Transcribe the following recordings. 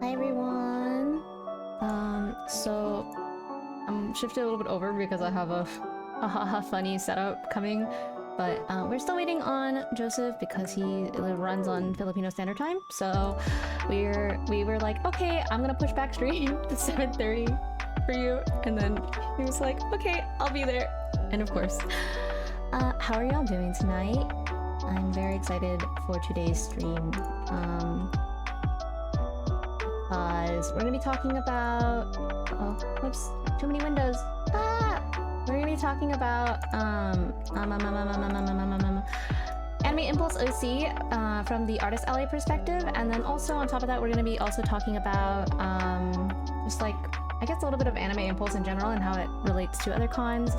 Hi everyone. So I'm shifted a little bit over because I have a funny setup coming, but we're still waiting on Joseph because he runs on Filipino Standard Time. So we were like, okay, I'm gonna push back stream to 7:30 for you, and then he was like, okay, I'll be there. And of course, how are y'all doing tonight? I'm very excited for today's stream. Because we're gonna be talking about whoops, too many windows. We're gonna be talking about Anime Impulse OC from the Artist Alley perspective, and then also on top of that we're gonna be also talking about just like I guess a little bit of Anime Impulse in general and how it relates to other cons,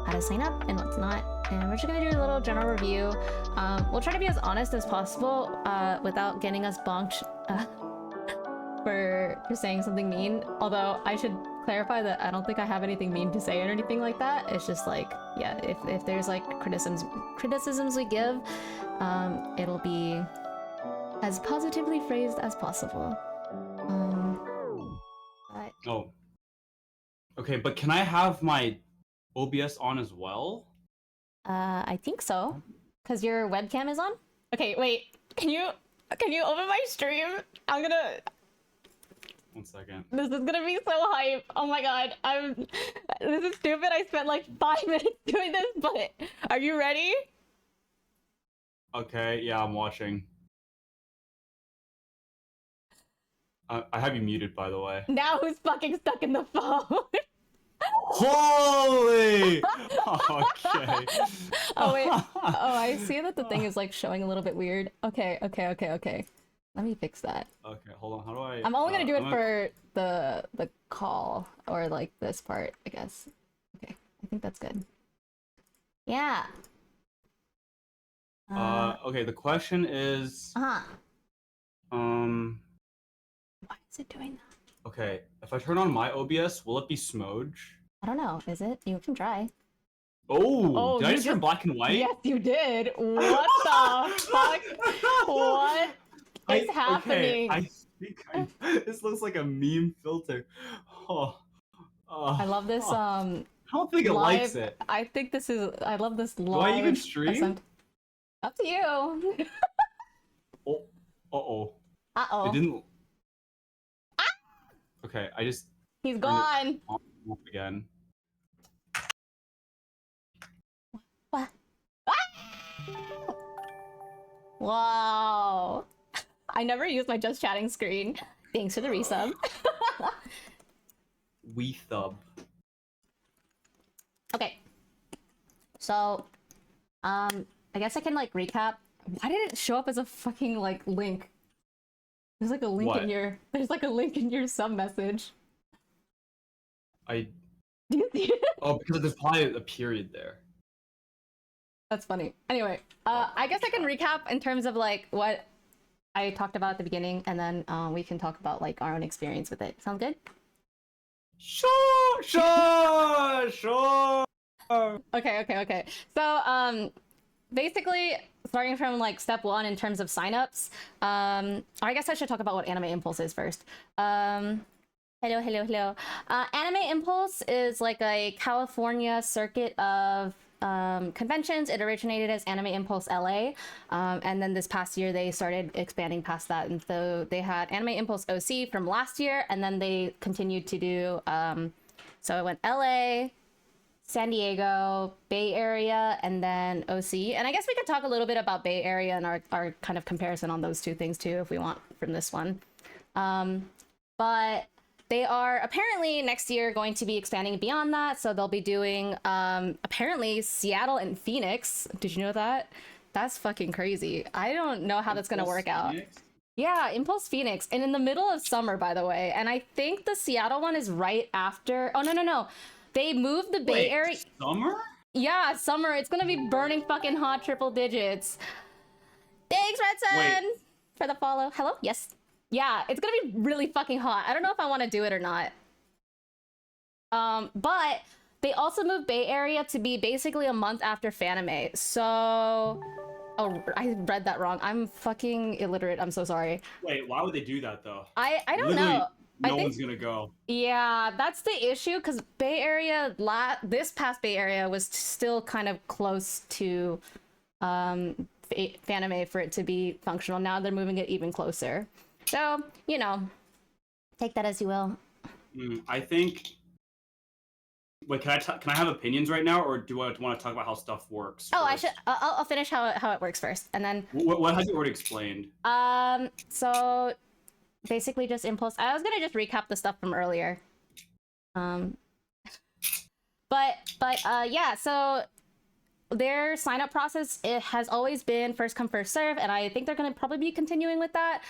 how to sign up and what's not, and we're just gonna do a little general review. We'll try to be as honest as possible without getting us bonked for saying something mean, although I should clarify that I don't think I have anything mean to say or anything like that. It's just like, yeah, if there's like criticisms we give, it'll be as positively phrased as possible. But... Oh. Okay, but can I have my OBS on as well? I think so. Because your webcam is on? Okay, wait. Can you open my stream? I'm gonna... 1 second. This is gonna be so hype. Oh my god. This is stupid. I spent like 5 minutes doing this, but are you ready? Okay, yeah, I'm watching. I have you muted, by the way. Now who's fucking stuck in the phone? Holy! Okay. Oh wait. Oh, I see that the thing is like showing a little bit weird. Okay. Let me fix that. Okay, hold on. How do I... I'm only gonna do it for the call, or like this part, I guess. Okay, I think that's good. Yeah. Okay, the question is... Why is it doing that? Okay, if I turn on my OBS, will it be Smoj? I don't know. Is it? You can try. Oh, did I just turn black and white? Yes, you did. What the fuck? What is happening? Okay, I think this looks like a meme filter. I love this. I don't think it likes it. I think this is. I love this live. Do I even stream? Up to you. Uh-oh. Uh-oh. It didn't... Okay, I just... He's gone. Off again. What? Wow. I never used my just chatting screen. Thanks for the resub. We thub. Okay. So, I guess I can like recap. Why did it show up as a fucking like link? There's like a link in your. There's like a link in your sub message. Do you see it? Oh, because there's probably a period there. That's funny. Anyway, I guess I can recap in terms of like what I talked about at the beginning, and then we can talk about like our own experience with it. Sound good? Sure. Okay. So, basically, starting from like step 1 in terms of signups, I guess I should talk about what Anime Impulse is first. Hello. Anime Impulse is like a California circuit of conventions. It originated as Anime Impulse LA, and then this past year they started expanding past that, and so they had Anime Impulse OC from last year, and then they continued to do so it went LA, San Diego, Bay Area, and then OC. And I guess we could talk a little bit about Bay Area and our kind of comparison on those two things too if we want from this one. But they are apparently next year going to be expanding beyond that, so they'll be doing apparently Seattle and Phoenix. Did you know that? That's fucking crazy. I don't know how that's gonna work out. Yeah, Impulse Phoenix, and in the middle of summer, by the way. And I think the Seattle one is right after. Oh no, they moved the Bay Area. Summer? Yeah, summer. It's gonna be burning fucking hot triple digits. Thanks, Redson, for the follow. Hello? Yes. Yeah, it's gonna be really fucking hot. I don't know if I want to do it or not. But they also moved Bay Area to be basically a month after Fanime. So Oh, I read that wrong. I'm fucking illiterate. I'm so sorry. Wait, why would they do that though? I don't Literally, know. I no think one's gonna go. yeah, that's the issue because Bay Area this past Bay Area was still kind of close to Fanime for it to be functional. Now they're moving it even closer. So, you know, take that as you will. I think. Wait, can I have opinions right now, or do I want to talk about how stuff works? Oh, first? I should. I'll finish how it works first, and then. What has you already explained? So basically just impulse. I was gonna just recap the stuff from earlier. But yeah. So their sign up process, it has always been first come first serve, and I think they're going to probably be continuing with that.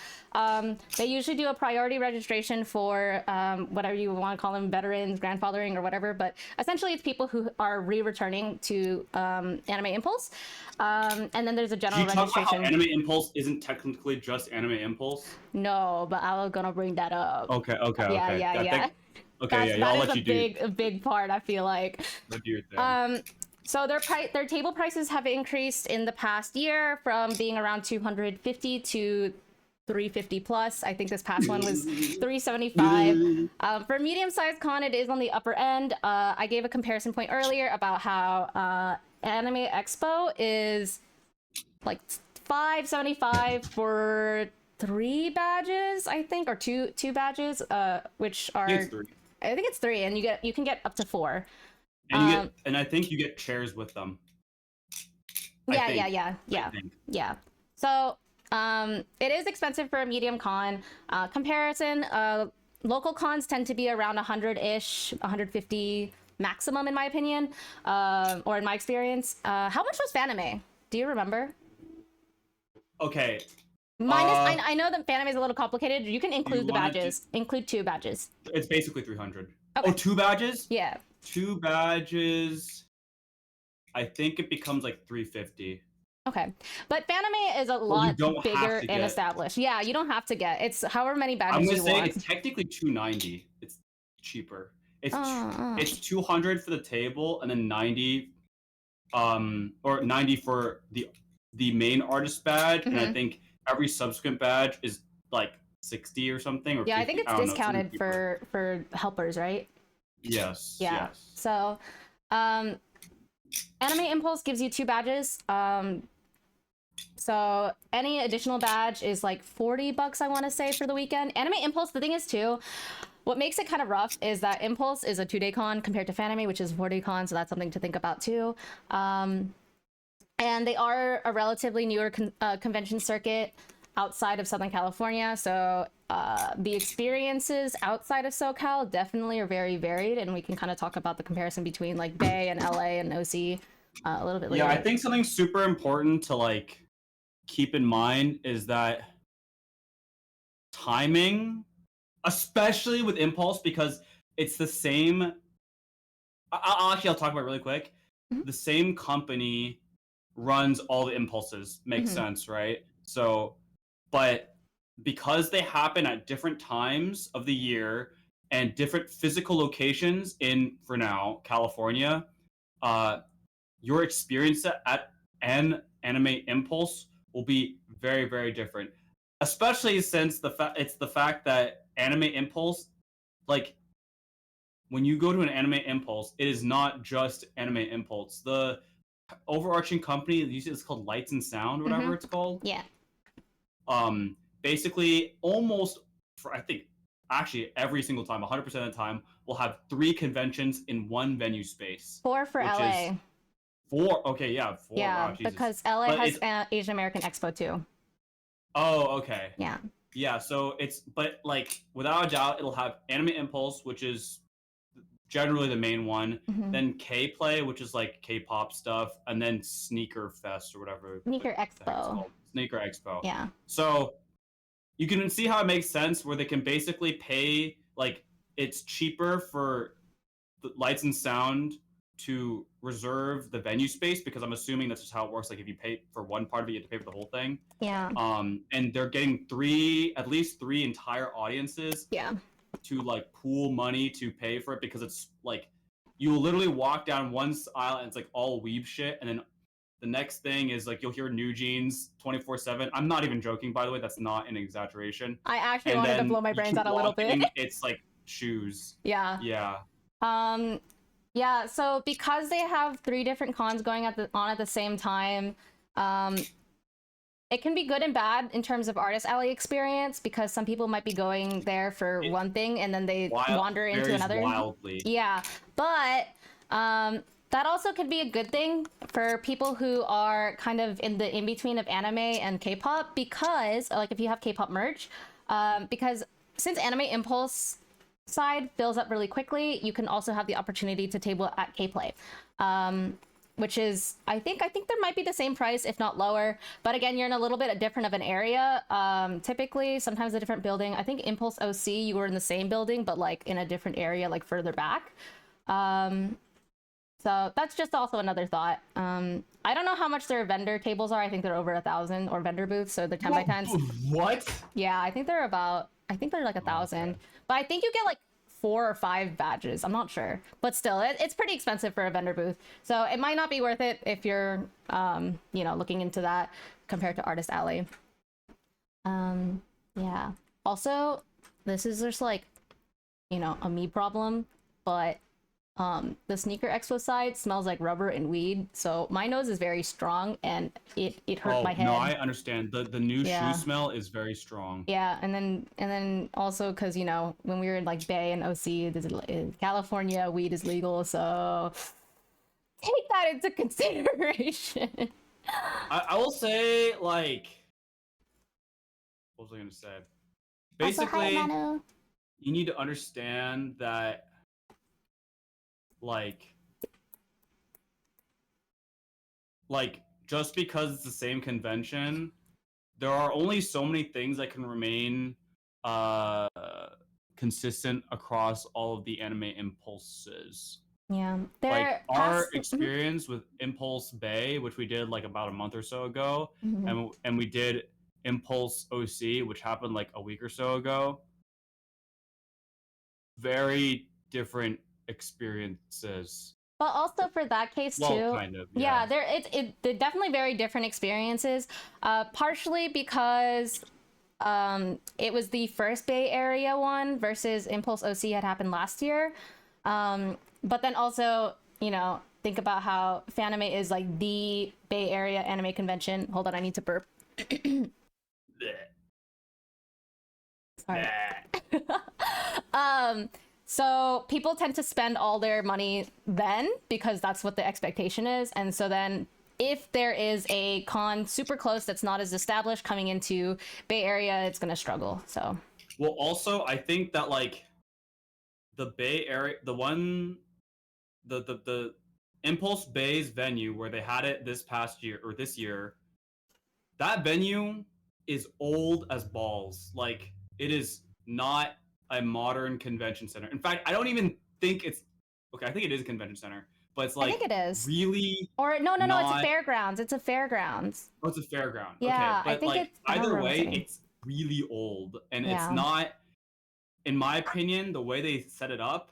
They usually do a priority registration for whatever you want to call them, veterans, grandfathering, or whatever, but essentially it's people who are re-returning to Anime Impulse, and then there's a general registration. Talk about how Anime Impulse isn't technically just Anime Impulse? No, but I was gonna bring that up. Okay. Yeah. Okay, That I'll is let you do. a big part, I feel like. Do your thing. So their table prices have increased in the past year from being around 250 to 350 plus. I think this past one was 375. For medium-sized con, it is on the upper end. I gave a comparison point earlier about how Anime Expo is like 575 for 3 badges, I think, or two badges, which are It's 3. I think it's 3, and you can get up to 4. And I think you get chairs with them. Yeah. So it is expensive for a medium con. Comparison, local cons tend to be around 100-ish, 150 maximum in my opinion, or in my experience. How much was Fanime? Do you remember? Okay. Minus, I know that Fanime is a little complicated. You can include the badges. Include 2 badges. It's basically 300. Okay. Oh, 2 badges? Yeah. 2 badges. I think it becomes like 350. Okay, but Fanime is a lot bigger and get. established. Yeah, you don't have to get. It's however many badges you want. I'm gonna say it's technically 290. It's cheaper. It's 200 for the table and then 90, or 90 for the main artist badge, and I think every subsequent badge is like 60 or something. Or yeah, 50, I think it's discounted for helpers, right? Yes. Yeah. Yes. So, Anime Impulse gives you 2 badges. So any additional badge is like $40, I want to say, for the weekend. Anime Impulse, the thing is too, what makes it kind of rough is that Impulse is a 2-day con compared to Fanime, which is a 4-day con, so that's something to think about too. And they are a relatively newer convention circuit outside of Southern California, so the experiences outside of SoCal definitely are very varied, and we can kind of talk about the comparison between like Bay and LA and OC a little bit later. Yeah, I think something super important to like keep in mind is that timing, especially with Impulse, because it's the same. I'll talk about it really quick. The same company runs all the Impulses. Makes sense, right? So, but because they happen at different times of the year and different physical locations in, for now, California, your experience at an Anime Impulse will be very, very different. Especially since it's the fact that Anime Impulse, like, when you go to an Anime Impulse, it is not just Anime Impulse. The overarching company, usually it's called Lights and Sound, whatever it's called. Yeah. Basically, almost, I think, actually every single time, 100% of the time, we'll have 3 conventions in one venue space. 4 for LA. 4? Okay, yeah, 4. Yeah, wow, because LA has Asian American Expo too. Oh, okay. Yeah. Yeah, so but like, without a doubt, it'll have Anime Impulse, which is generally the main one, then K-Play, which is like K-pop stuff, and then Sneaker Fest or whatever. Sneaker Expo. Sneaker Expo. Yeah. So you can see how it makes sense where they can basically pay, like, it's cheaper for the Lights and Sound to reserve the venue space, because I'm assuming that's just how it works. Like, if you pay for one part of it, you have to pay for the whole thing. Yeah. And they're getting at least three entire audiences. Yeah. To like pool money to pay for it, because it's like you will literally walk down one aisle and it's like all weeb shit, and then The next thing is like you'll hear New Jeans 24/7. I'm not even joking, by the way. That's not an exaggeration. I actually And wanted to then blow my you brains keep out a little bit. walking, it's like shoes. Yeah. Yeah. Yeah, so because they have 3 different cons going at the same time, it can be good and bad in terms of Artist Alley experience, because some people might be going there for one thing and then they wander into another. Wildly. Yeah, but that also could be a good thing for people who are kind of in the in-between of anime and K-pop, because like if you have K-pop merch, because since Anime Impulse side fills up really quickly, you can also have the opportunity to table at K-Play, which is I think there might be the same price, if not lower, but again, you're in a little bit different of an area. Typically, sometimes a different building. I think Impulse OC, you were in the same building, but like in a different area, like further back. So that's just also another thought. I don't know how much their vendor tables are. I think they're over 1,000, or vendor booths, so they're 10 by 10s. What? Yeah, I think they're like 1,000. Okay. But I think you get like 4 or 5 badges. I'm not sure, but still, it's pretty expensive for a vendor booth. So it might not be worth it if you're, looking into that compared to Artist Alley. Yeah. Also, this is just like, a me problem, but the Sneaker Expo side smells like rubber and weed, so my nose is very strong and it hurt my head. No, I understand. The new shoe smell is very strong. Yeah, and then also because when we were in like Bay and OC, in California, weed is legal, so take that into consideration. I will say, like, what was I gonna say? Basically, Also, hi, you need to understand that, like just because it's the same convention, there are only so many things that can remain consistent across all of the anime impulses. Yeah, like our experience with Impulse Bay, which we did like about a month or so ago, and we did Impulse OC, which happened like a week or so ago. Very different experiences. But also for that case too, kind of, yeah, they're definitely very different experiences. Partially because it was the first Bay Area one versus Impulse OC had happened last year. But then also, think about how Fanime is like the Bay Area anime convention. Hold on, I need to burp. Sorry. So people tend to spend all their money then because that's what the expectation is. And so then if there is a con super close that's not as established coming into Bay Area, it's going to struggle. So, well, also, I think that like the Bay Area, the Impulse Bay's venue where they had it this past year or this year, that venue is old as balls. Like, it is not a modern convention center. In fact, I don't even think it's okay. I think it is a convention center, but it's like I think it is really or no, it's a fairgrounds. It's a fairgrounds. Oh, it's a fairground. Yeah, okay, but I think like either way, it's really old, and it's not. In my opinion, the way they set it up,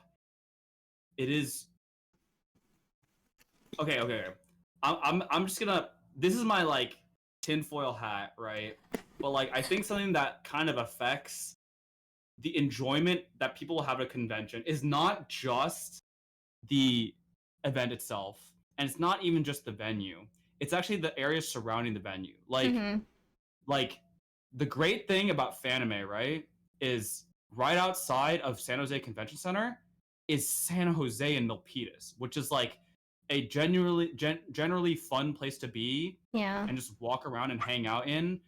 it is okay. I'm just gonna. This is my like tinfoil hat, right? But like, I think something that kind of affects the enjoyment that people have at a convention is not just the event itself, and it's not even just the venue. It's actually the areas surrounding the venue. Like the great thing about Fanime, right, is right outside of San Jose Convention Center is San Jose and Milpitas, which is like a generally fun place to be. Yeah. And just walk around and hang out in.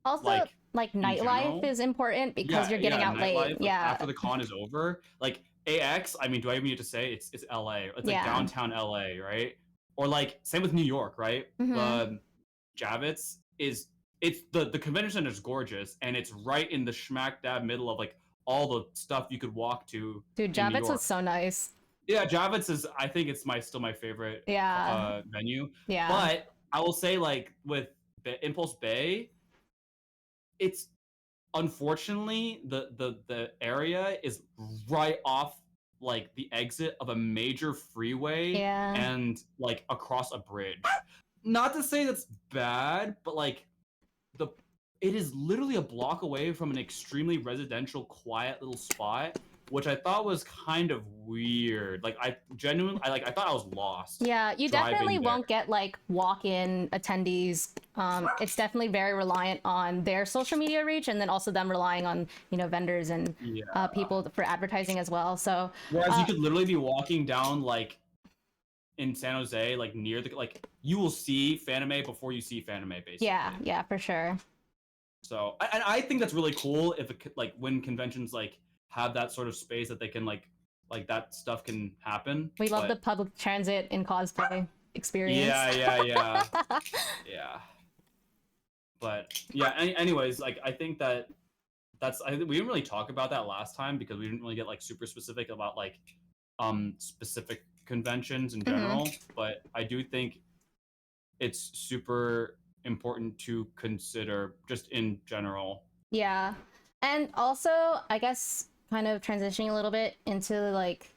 Also, like nightlife is important because you're getting out late. Like, after the con is over, like AX. I mean, do I even need to say it's LA? It's like downtown LA, right? Or like same with New York, right? Javits is the convention center is gorgeous, and it's right in the smack dab middle of like all the stuff you could walk to. Dude, Javits is so nice. Yeah, Javits is. I think it's still my favorite. Venue. Yeah. But I will say, like with the Impulse Bay, it's unfortunately the area is right off like the exit of a major freeway and like across a bridge. not to say that's bad, but like it is literally a block away from an extremely residential, quiet little spot, which I thought was kind of weird. Like I thought I was lost. Yeah, you definitely driving there. won't get like walk-in attendees. It's definitely very reliant on their social media reach, and then also them relying on vendors and people for advertising as well. So whereas you could literally be walking down like in San Jose, like near the you will see Fanime before you see Fanime, basically. Yeah, for sure. So I think that's really cool if when conventions like have that sort of space that they can like that stuff can happen. We love the public transit in cosplay experience. Yeah. Yeah. But yeah, anyways, like I think we didn't really talk about that last time because we didn't really get like super specific about like specific conventions in general, but I do think it's super important to consider just in general. Yeah. And also, I guess kind of transitioning a little bit into like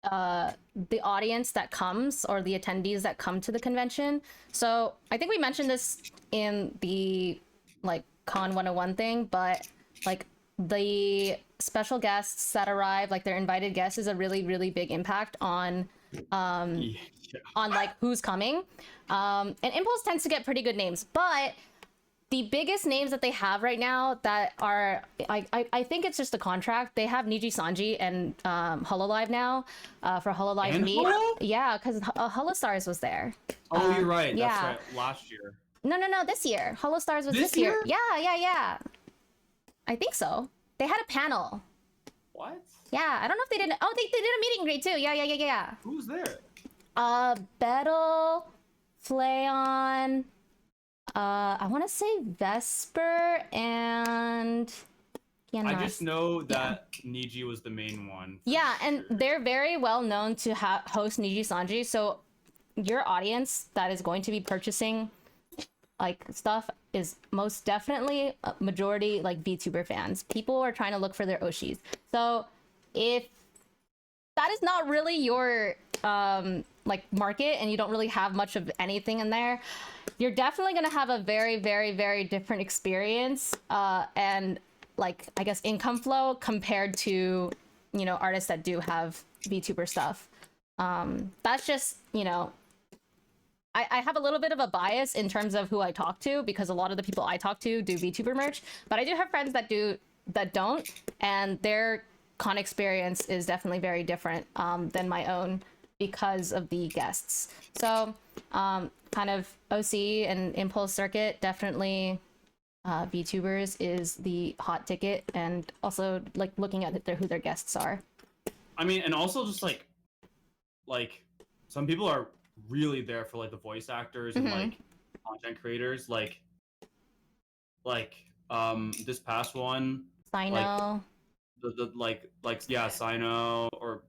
the audience that comes or the attendees that come to the convention. So I think we mentioned this in the like Con 101 thing, but like the special guests that arrive, like their invited guests, is a really, really big impact on on like who's coming. And Impulse tends to get pretty good names, but the biggest names that they have right now that are I think it's just a contract. They have Niji Sanji and Hololive now for Hololive and Meet. Holo? Yeah, because Holostars was there. Oh, you're right. Yeah. That's right. Last year. No, this year. Holostars was this year. Yeah. I think so. They had a panel. What? Yeah, I don't know if they did. Oh, they did a meet and greet too. Yeah. Who's there? Bettle, Flayon. I want to say Vesper and I just know that Niji was the main one. Yeah, and they're very well known to host Niji Sanji. So your audience that is going to be purchasing like stuff is most definitely a majority like VTuber fans. People are trying to look for their Oshis. So if that is not really your like market and you don't really have much of anything in there, you're definitely going to have a very, very, very different experience and like I guess income flow compared to artists that do have VTuber stuff. That's just I have a little bit of a bias in terms of who I talk to because a lot of the people I talk to do VTuber merch, but I do have friends that don't, and their con experience is definitely very different than my own because of the guests. So kind of OC and Impulse Circuit, definitely VTubers is the hot ticket, and also like looking at who their guests are. I mean, and also just like some people are really there for like the voice actors and like content creators, like this past one, Sino. Like the Sino or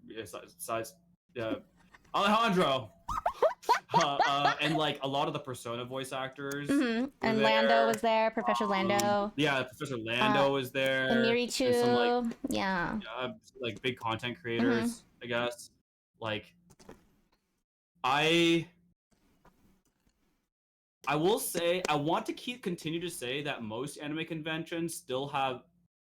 Alejandro. And like a lot of the Persona voice actors. And there. Lando was there, Professor Lando. Yeah, Professor Lando was there. And Mirichu. And some, yeah, like big content creators, I guess. Like I will say I want to continue to say that most anime conventions still have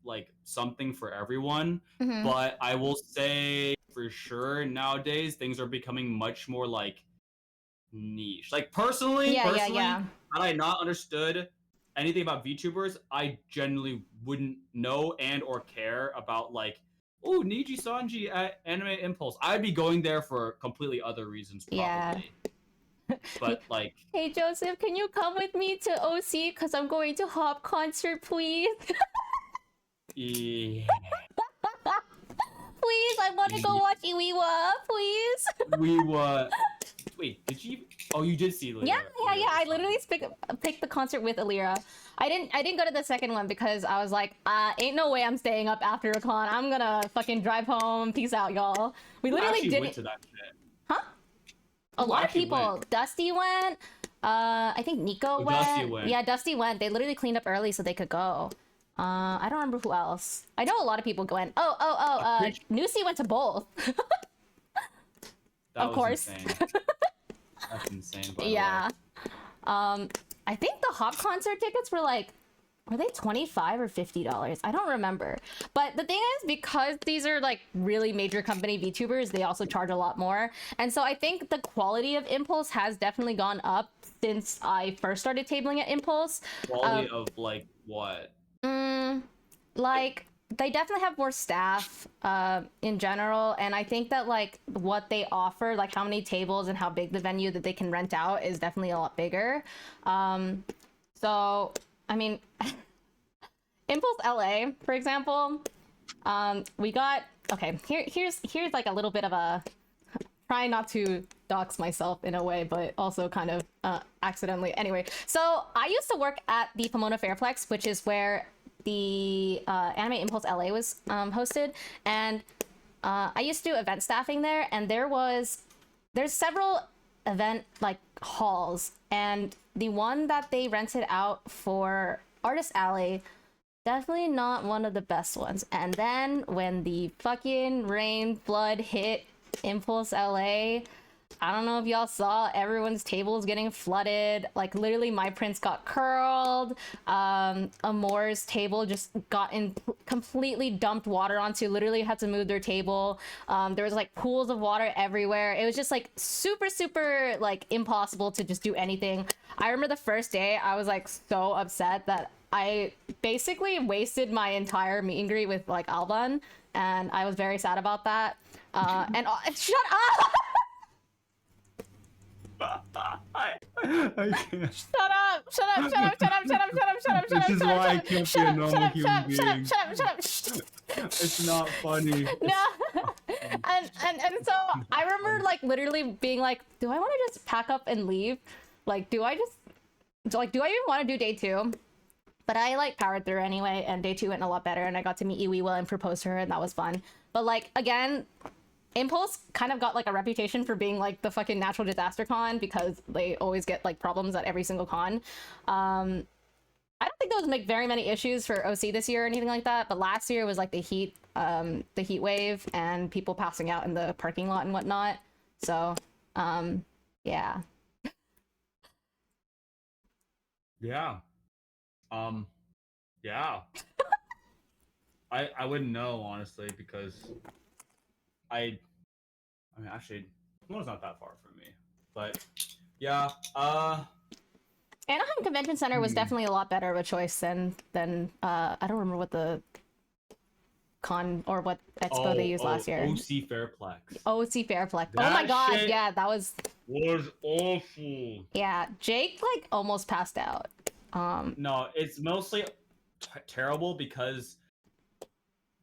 like something for everyone, but I will say for sure nowadays things are becoming much more like niche. Like personally, had I not understood anything about VTubers, I genuinely wouldn't know and or care about like, oh, Niji Sanji at Anime Impulse. I'd be going there for completely other reasons, probably. Yeah. But like, hey Joseph, can you come with me to OC? Cause I'm going to Hop concert, please. Yeah. Please, I want to go watch Iwiwa, please. Iwiwa. Wait, did you? Oh, you did see Alira. Yeah. I literally picked the concert with Alira. I didn't go to the second one because I was like, ain't no way I'm staying up after a con. I'm gonna fucking drive home. Peace out, y'all. We literally didn't. Went to that shit. Huh? A lot of people. Went. Dusty went. I think Nico went. Dusty went. Yeah, Dusty went. They literally cleaned up early so they could go. I don't remember who else. I know a lot of people went. Nusi went to both. Of course. Insane. That's insane. By the way. I think the Hop concert tickets were like, were they $25 or $50? I don't remember. But the thing is, because these are like really major company VTubers, they also charge a lot more. And so I think the quality of Impulse has definitely gone up since I first started tabling at Impulse. Quality of like what? Like they definitely have more staff in general, and I think that like what they offer, like how many tables and how big the venue that they can rent out is definitely a lot bigger. So I mean, Impulse LA, for example, we got here's like a little bit of a try not to dox myself in a way, but also kind of accidentally. Anyway, so I used to work at the Pomona Fairplex, which is where the Anime Impulse LA was hosted, and I used to do event staffing there, and there's several event like halls, and the one that they rented out for Artist Alley, definitely not one of the best ones. And then when the fucking rain flood hit Impulse LA, I don't know if y'all saw, everyone's tables getting flooded. Like literally my prints got curled. Amore's table just got completely dumped water onto, literally had to move their table. There was like pools of water everywhere. It was just like super like impossible to just do anything. I remember the first day I was like so upset that I basically wasted my entire meet and greet with like Alban, and I was very sad about that. And shut up! I can't. Shut up! This is why I can't be a normal human being. It's not funny. No. And so I remember like literally being like, do I want to just pack up and leave? Like, do I even want to do day 2? But I like powered through anyway, and day 2 went a lot better, and I got to meet Iwiwa and propose to her, and that was fun. But like again, Impulse kind of got like a reputation for being like the fucking natural disaster con, because they always get like problems at every single con. I don't think there was like very many issues for OC this year or anything like that, but last year was like the heat wave and people passing out in the parking lot and whatnot. So yeah. Yeah. Yeah. I wouldn't know, honestly, because I mean, actually, Pomona's not that far from me. But yeah, Anaheim Convention Center was definitely a lot better of a choice than I don't remember what the con or what expo they used last year. OC Fairplex. OC Fairplex. Oh my god, yeah, that was awful. Yeah, Jake like almost passed out. No, it's mostly terrible because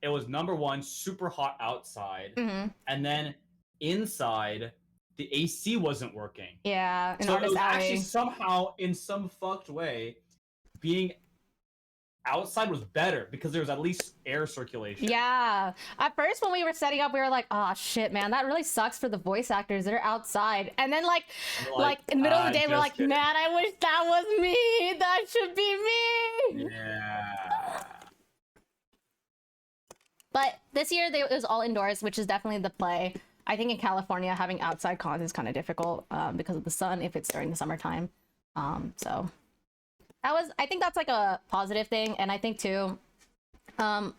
it was number one, super hot outside, and then inside the AC wasn't working. Yeah, so it was actually somehow, in some fucked way, being outside was better because there was at least air circulation. Yeah. At first when we were setting up, we were like, oh shit, man, that really sucks for the voice actors that are outside. And then like in the middle of the day, we're like, man, I wish that was me. That should be me. Yeah. But this year it was all indoors, which is definitely the play. I think in California, having outside cons is kind of difficult because of the sun if it's during the summertime. So I think that's like a positive thing. And I think too, what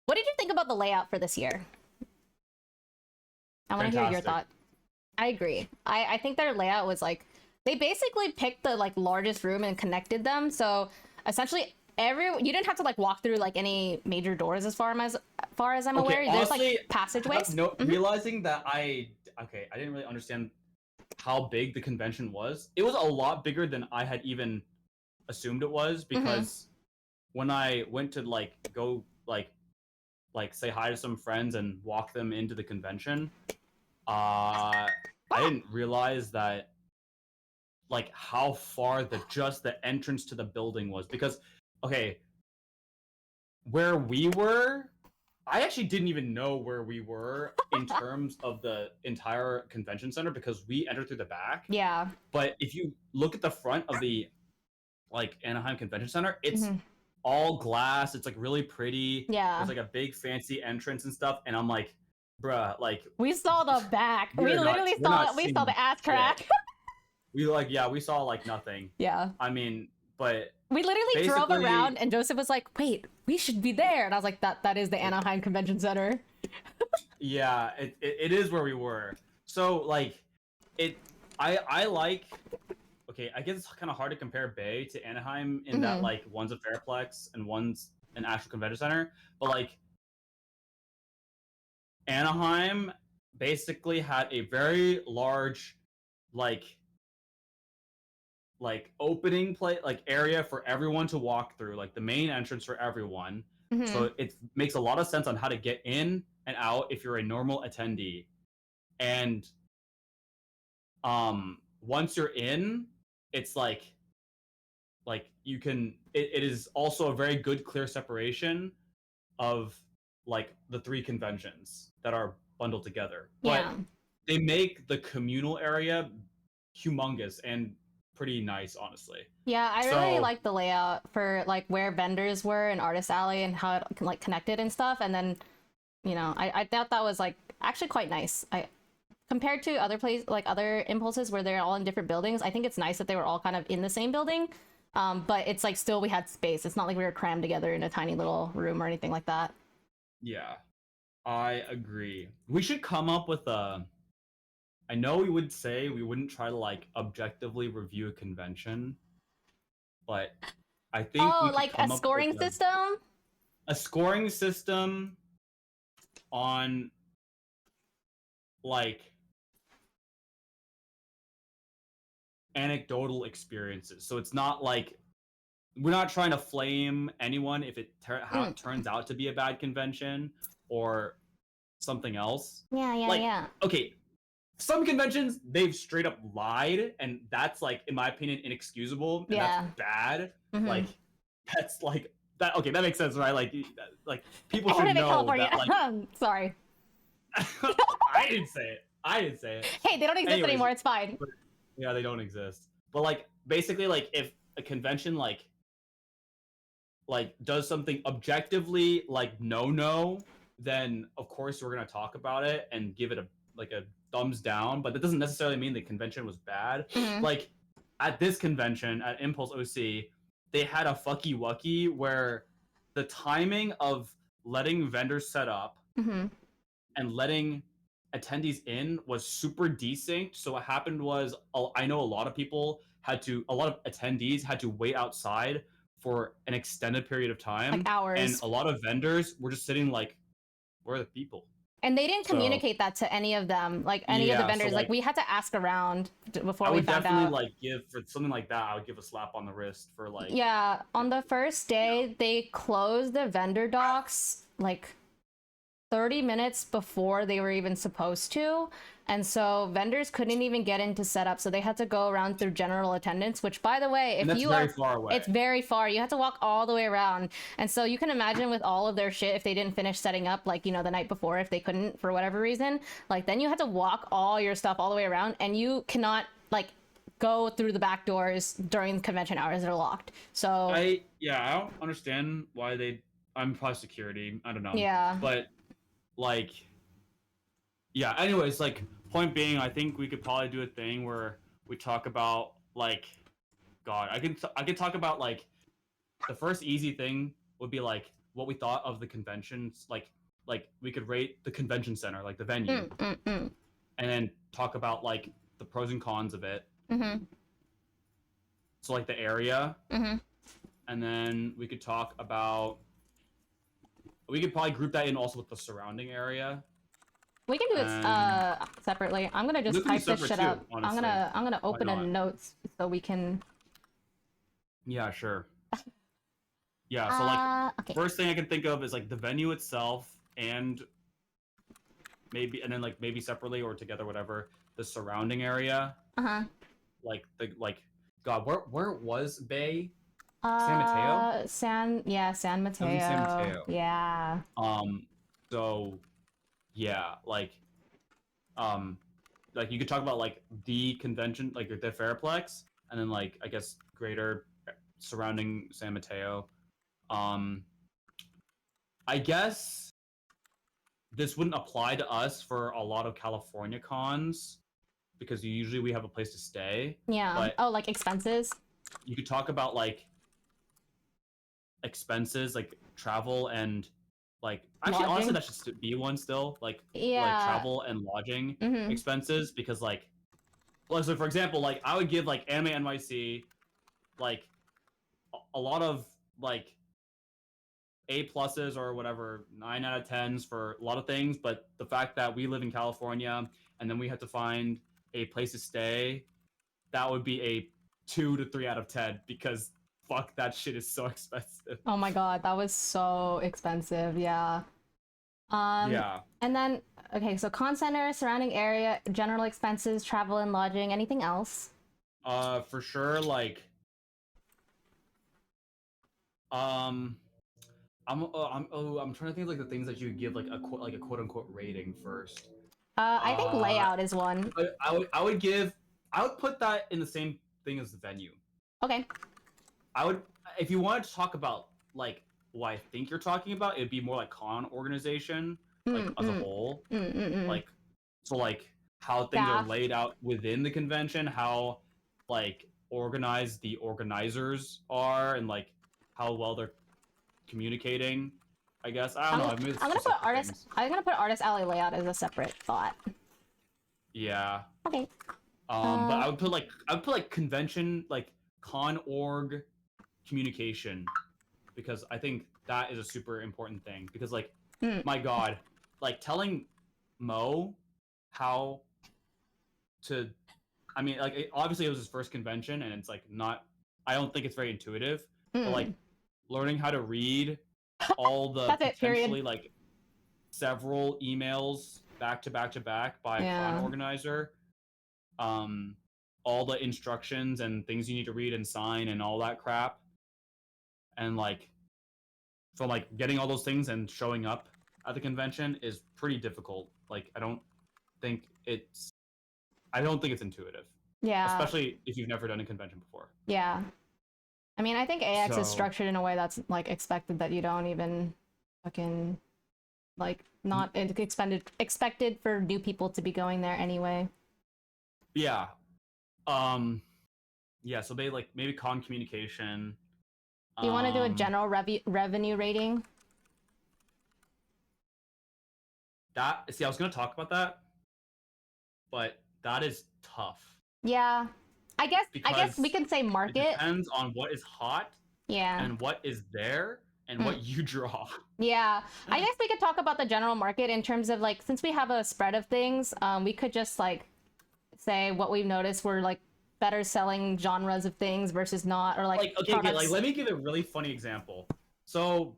did you think about the layout for this year? I want to hear your thought. I agree. I think their layout was like, they basically picked the like largest room and connected them. So essentially you didn't have to like walk through like any major doors as far as I'm aware. There's honestly, like passageways. Realizing that I didn't really understand how big the convention was. It was a lot bigger than I had even assumed it was, because when I went to like go like say hi to some friends and walk them into the convention, I didn't realize that like how far just the entrance to the building was, because where we were, I actually didn't even know where we were in terms of the entire convention center, because we entered through the back. Yeah. But if you look at the front of the like Anaheim Convention Center, it's all glass. It's like really pretty. Yeah. There's like a big fancy entrance and stuff. And I'm like, bruh, like we saw the back. We literally saw the ass crack. we we saw like nothing. Yeah. I mean, but we literally drove basically- around, and Joseph was like, "Wait, we should be there," and I was like, "That is the Anaheim Convention Center." Yeah, it is where we were. So like, I like. Okay, I guess it's kind of hard to compare Bay to Anaheim in that like one's a Fairplex and one's an actual convention center, but like Anaheim basically had a very large like opening play like area for everyone to walk through, like the main entrance for everyone. So it makes a lot of sense on how to get in and out if you're a normal attendee. And once you're in, it's like you can it is also a very good clear separation of like the three conventions that are bundled together. But they make the communal area humongous and pretty nice, honestly. Yeah, I really like the layout for like where vendors were in Artist Alley and how it like connected and stuff. And then, you know, I thought that was like actually quite nice. I compared to other places like other impulses where they're all in different buildings. I think it's nice that they were all kind of in the same building. But it's like still we had space. It's not like we were crammed together in a tiny little room or anything like that. Yeah, I agree. We should come up with a. I know we would say we wouldn't try to like objectively review a convention, but I think we could like come a up scoring with system? A scoring system on like anecdotal experiences. So it's not like we're not trying to flame anyone if how it turns out to be a bad convention or something else. Yeah. Okay, some conventions they've straight up lied, and that's like, in my opinion, inexcusable, and that's bad. Like that's like that. Okay, that makes sense, right? Like people should know California. that. Like, sorry. I didn't say it. Hey, they don't exist anymore. It's fine. Yeah, they don't exist. But like basically, like if a convention like does something objectively like no, then of course we're gonna talk about it and give it a thumbs down. But that doesn't necessarily mean the convention was bad. Like at this convention at Impulse OC, they had a fucky wucky where the timing of letting vendors set up and letting attendees in was super desynced. So what happened was, I know a lot of attendees had to wait outside for an extended period of time, like hours, and a lot of vendors were just sitting like, where are the people? And they didn't communicate that to any of them, like any of the vendors. So, like we had to ask around before we found out. I would definitely like give for something like that. I would give a slap on the wrist for like. Yeah, on the first day they closed the vendor docks like 30 minutes before they were even supposed to, and so vendors couldn't even get into setup, so they had to go around through general attendance, which, by the way, if you are far away. It's very far. You have to walk all the way around, and so you can imagine with all of their shit, if they didn't finish setting up, like, you know, the night before, if they couldn't for whatever reason, like then you had to walk all your stuff all the way around, and you cannot like go through the back doors during convention hours. They're locked. So I don't understand why I'm probably security, I don't know. Yeah, but like, yeah, anyways, like, point being, I think we could probably do a thing where we talk about like, God, I could talk about like the first easy thing would be like what we thought of the conventions, like we could rate the convention center, like the venue, and then talk about like the pros and cons of it. So like the area, and then we could talk about. We could probably group that in also with the surrounding area. We can do it separately. I'm gonna just type this shit up. Honestly. I'm gonna open a notes so we can. Yeah, sure. Yeah, so like okay. First thing I can think of is like the venue itself, and then like maybe separately or together, whatever, the surrounding area. Like God, where was Bay? San Mateo? San Mateo. San Mateo. Yeah. So yeah, like you could talk about like the convention, like the Fairplex, and then like I guess greater surrounding San Mateo. I guess this wouldn't apply to us for a lot of California cons because usually we have a place to stay. Yeah. But Oh, like expenses? you could talk about like expenses, like travel and like actually Lodging? honestly that should be one still, like Yeah. travel and lodging Mm-hmm. expenses, because like so for example, like I would give like Anime NYC like a lot of like A pluses or whatever, 9 out of 10s for a lot of things, but the fact that we live in California and then we had to find a place to stay, that would be a 2 to 3 out of 10 because fuck, that shit is so expensive. Oh my god, that was so expensive. Yeah. Yeah. And then, okay, so con center, surrounding area, general expenses, travel and lodging, anything else? For sure, like, um, I'm trying to think of, like the things that you would give like a quote unquote rating first. I think layout is one. I would put that in the same thing as the venue. Okay. I would, if you wanted to talk about like what I think you're talking about, it'd be more like con organization, like as a whole, like so like how things are Staff. laid out within the convention, how like organized the organizers are, and like how well they're communicating. I guess I don't know. I've made I'm gonna put artist. I'm gonna put artist alley layout as a separate thought. Yeah. Okay. But I would put like convention, like con org communication, because I think that is a super important thing, because like my god, like telling Mo how to, I mean, like obviously it was his first convention and it's like not, I don't think it's very intuitive, but like learning how to read all the potentially like several emails back to back to back by a con organizer, all the instructions and things you need to read and sign and all that crap, and like from like getting all those things and showing up at the convention is pretty difficult. Like I don't think it's intuitive. Yeah. Especially if you've never done a convention before. Yeah. I mean, I think AX is structured in a way that's like expected, that you don't even fucking like not expected for new people to be going there anyway. Yeah. Yeah, so they like maybe con communication. Do you want to do a general revenue rating? That, see, I was gonna talk about that, but that is tough. Yeah, I guess we can say market. It depends on what is hot. Yeah. And what is there and what you draw. Yeah, I guess we could talk about the general market in terms of like, since we have a spread of things, we could just like say what we've noticed were like better selling genres of things versus not, or like okay, like let me give a really funny example. So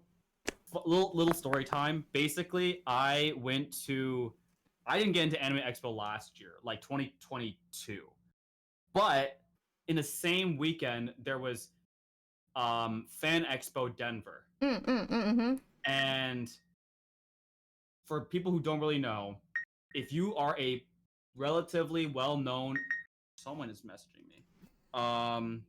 little story time. Basically, I didn't get into Anime Expo last year, like 2022. But in the same weekend there was Fan Expo Denver. And for people who don't really know, if you are a relatively well-known, someone is messaging me. Never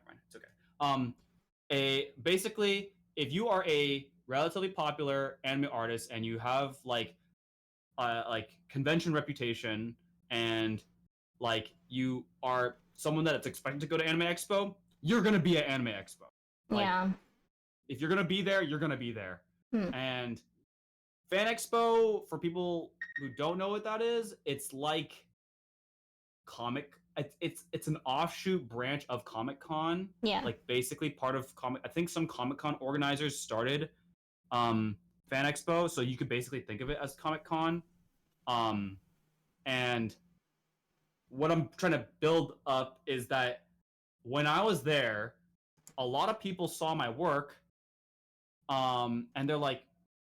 mind, it's okay. Basically, if you are a relatively popular anime artist and you have like convention reputation, and like you are someone that's expected to go to Anime Expo, you're gonna be at Anime Expo. Like, yeah. If you're gonna be there, you're gonna be there. And Fan Expo, for people who don't know what that is, it's like comic. It's an offshoot branch of Comic Con. Yeah. Like basically part of comic. I think some Comic Con organizers started Fan Expo, so you could basically think of it as Comic Con. And what I'm trying to build up is that when I was there, a lot of people saw my work, and they're like,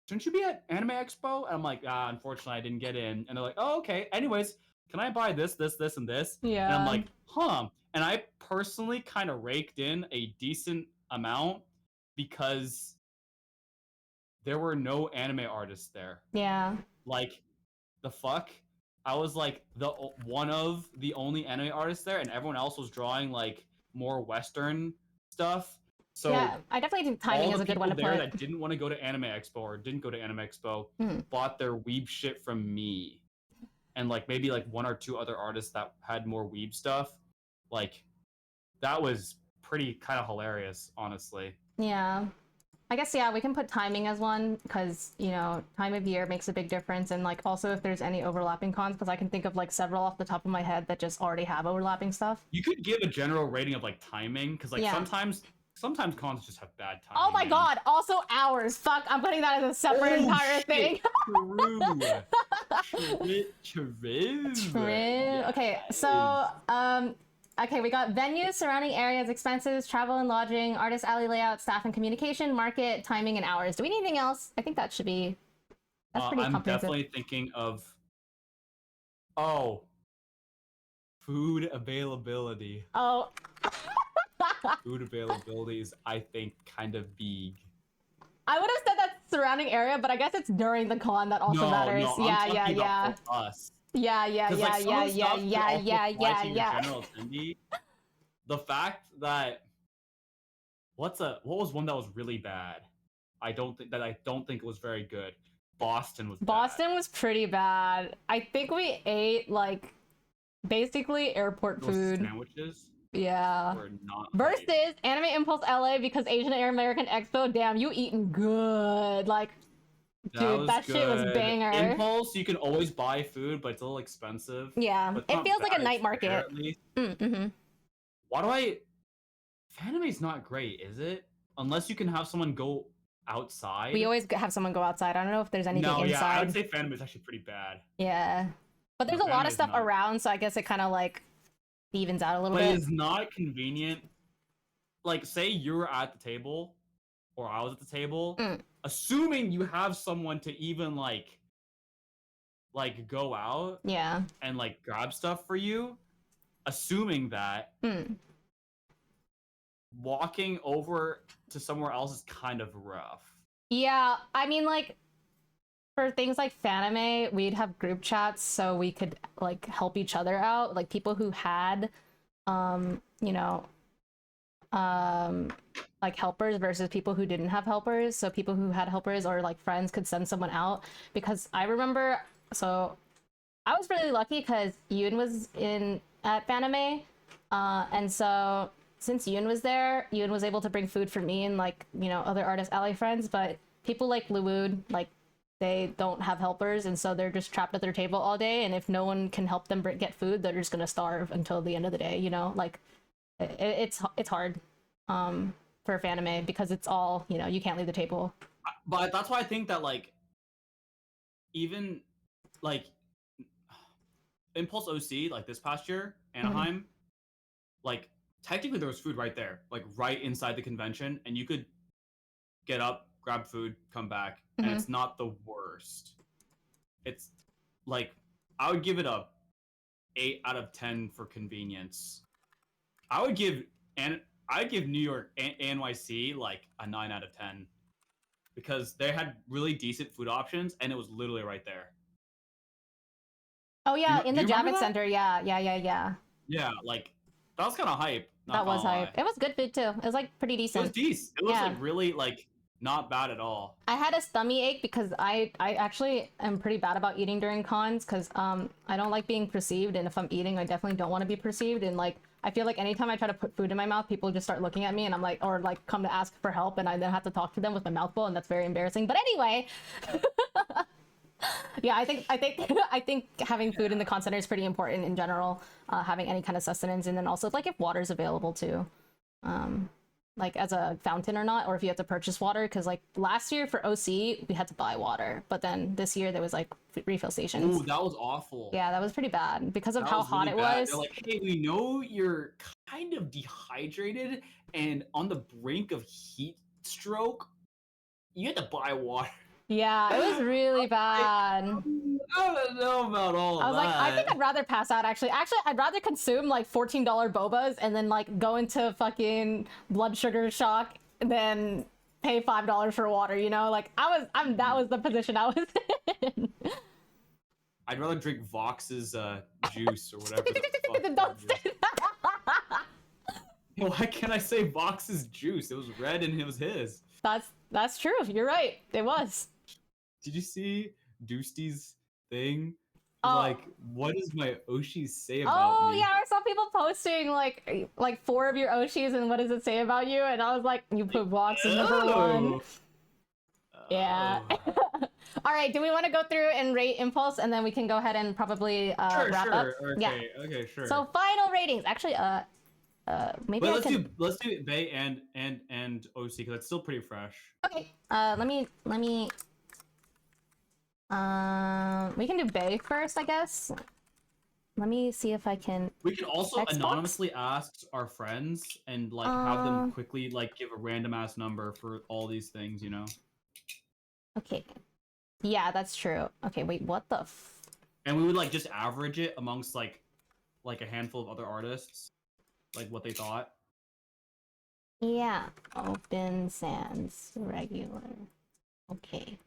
shouldn't you be at Anime Expo? And I'm like, unfortunately, I didn't get in. And they're like, oh, okay. Anyways, can I buy this, and this? Yeah. And I'm like, huh. And I personally kind of raked in a decent amount because there were no anime artists there. Yeah. Like, the fuck? I was like one of the only anime artists there, and everyone else was drawing like more Western stuff. So yeah, I definitely think timing is a good one to put. That didn't want to go to Anime Expo or didn't go to Anime Expo bought their weeb shit from me. and like maybe like one or two other artists that had more weeb stuff. Like that was pretty kind of hilarious, honestly. Yeah. I guess, yeah, we can put timing as one because, you know, time of year makes a big difference. And like also if there's any overlapping cons, because I can think of like several off the top of my head that just already have overlapping stuff. You could give a general rating of like timing because like Yeah. sometimes cons just have bad timing. Oh my man. god, also hours. Fuck, I'm putting that as a separate entire shit. thing. True. True. Okay, so okay, we got venues, surrounding areas, expenses, travel and lodging, artist alley layout, staff and communication, market, timing, and hours. Do we need anything else? I think that should be. That's pretty I'm comprehensive. definitely thinking of food availability. Oh. Food availability is, I think, kind of big. I would have said that surrounding area, but I guess it's during the con that also matters. No, Yeah, I'm yeah, talking yeah. about for us. Yeah. The fact that what was one that was really bad? I don't think it was very good. Boston was pretty bad. I think we ate like basically airport food. Sandwiches. Yeah. Were not Versus hype. Anime Impulse LA because Asian American Expo. Damn, you eating good. Like, dude, that shit was banger. Impulse, you can always buy food, but it's a little expensive. Yeah, it feels like a night market. Why do Fanime's not great, is it? Unless you can have someone go outside. We always have someone go outside. I don't know if there's anything inside. Yeah, I would say Fanime is actually pretty bad. Yeah, but there's a lot of stuff around, so I guess it kind of like evens out a little bit. But it's not convenient. Like, say you were at the table, or I was at the table. Assuming you have someone to even like go out, yeah, and like grab stuff for you. Assuming that. Walking over to somewhere else is kind of rough. Yeah, I mean, like, for things like Fanime, we'd have group chats so we could, like, help each other out. Like, people who had, you know, like, helpers versus people who didn't have helpers. So people who had helpers or, like, friends could send someone out. Because I remember, so I was really lucky because Yuen was at Fanime. And so since Yuen was there, Yuen was able to bring food for me and like, you know, other artist ally friends, but people like Luwood, like they don't have helpers and so they're just trapped at their table all day, and if no one can help them get food, they're just gonna starve until the end of the day, you know? Like it's hard for Fanime because it's all, you know, you can't leave the table. But that's why I think that like even like Impulse OC, like this past year, Anaheim, like technically there was food right there, like right inside the convention, and you could get up, grab food, come back, and it's not the worst. It's like I would give it a 8 out of 10 for convenience. I'd give New York NYC like a 9 out of 10 because they had really decent food options and it was literally right there. Oh yeah, in the Javits Center, yeah. Yeah, like that was kind of hype. That was hype. It was good food too. It was like pretty decent. It was decent. It was like really like not bad at all. I had a stomach ache because I actually am pretty bad about eating during cons because I don't like being perceived, and if I'm eating, I definitely don't want to be perceived. And like I feel like anytime I try to put food in my mouth, people just start looking at me, and I'm like, or like come to ask for help, and I then have to talk to them with my mouth full, and that's very embarrassing. But anyway. Yeah, I think having food in the con center is pretty important in general. Having any kind of sustenance, and then also like if water's available too, like as a fountain or not, or if you have to purchase water. Because like last year for OC we had to buy water, but then this year there was like refill stations. Ooh, that was awful. Yeah, that was pretty bad because of how hot it was. They're like, hey, we know you're kind of dehydrated and on the brink of heat stroke. You had to buy water. Yeah, it was really bad. I don't know about all of that. I was like, I think I'd rather pass out, actually. Actually, I'd rather consume, like, $14 bobas and then, like, go into fucking blood sugar shock than pay $5 for water, you know? Like, that was the position I was in. I'd rather drink Vox's juice or whatever the fuck. Don't say that! Why can't I say Vox's juice? It was red and it was his. That's true. You're right. It was. Did you see Doosty's thing? Oh. Like, what does my Oshi say about me? Yeah, I saw people posting like 4 of your Oshis and what does it say about you? And I was like, you put Vox as number 1. Yeah. All right, do we want to go through and rate Impulse, and then we can go ahead and probably wrap up? Okay, Yeah. okay, sure. So final ratings. Actually, maybe let's do Bay and OC because it's still pretty fresh. Okay. Let me. We can do Bay first, I guess. Let me see if I can. We can also Xbox? anonymously ask our friends and like have them quickly like give a random ass number for all these things, you know? Okay. Yeah, that's true. Okay, wait, what the and we would like just average it amongst like a handful of other artists, like what they thought. Yeah, open sans regular. Okay.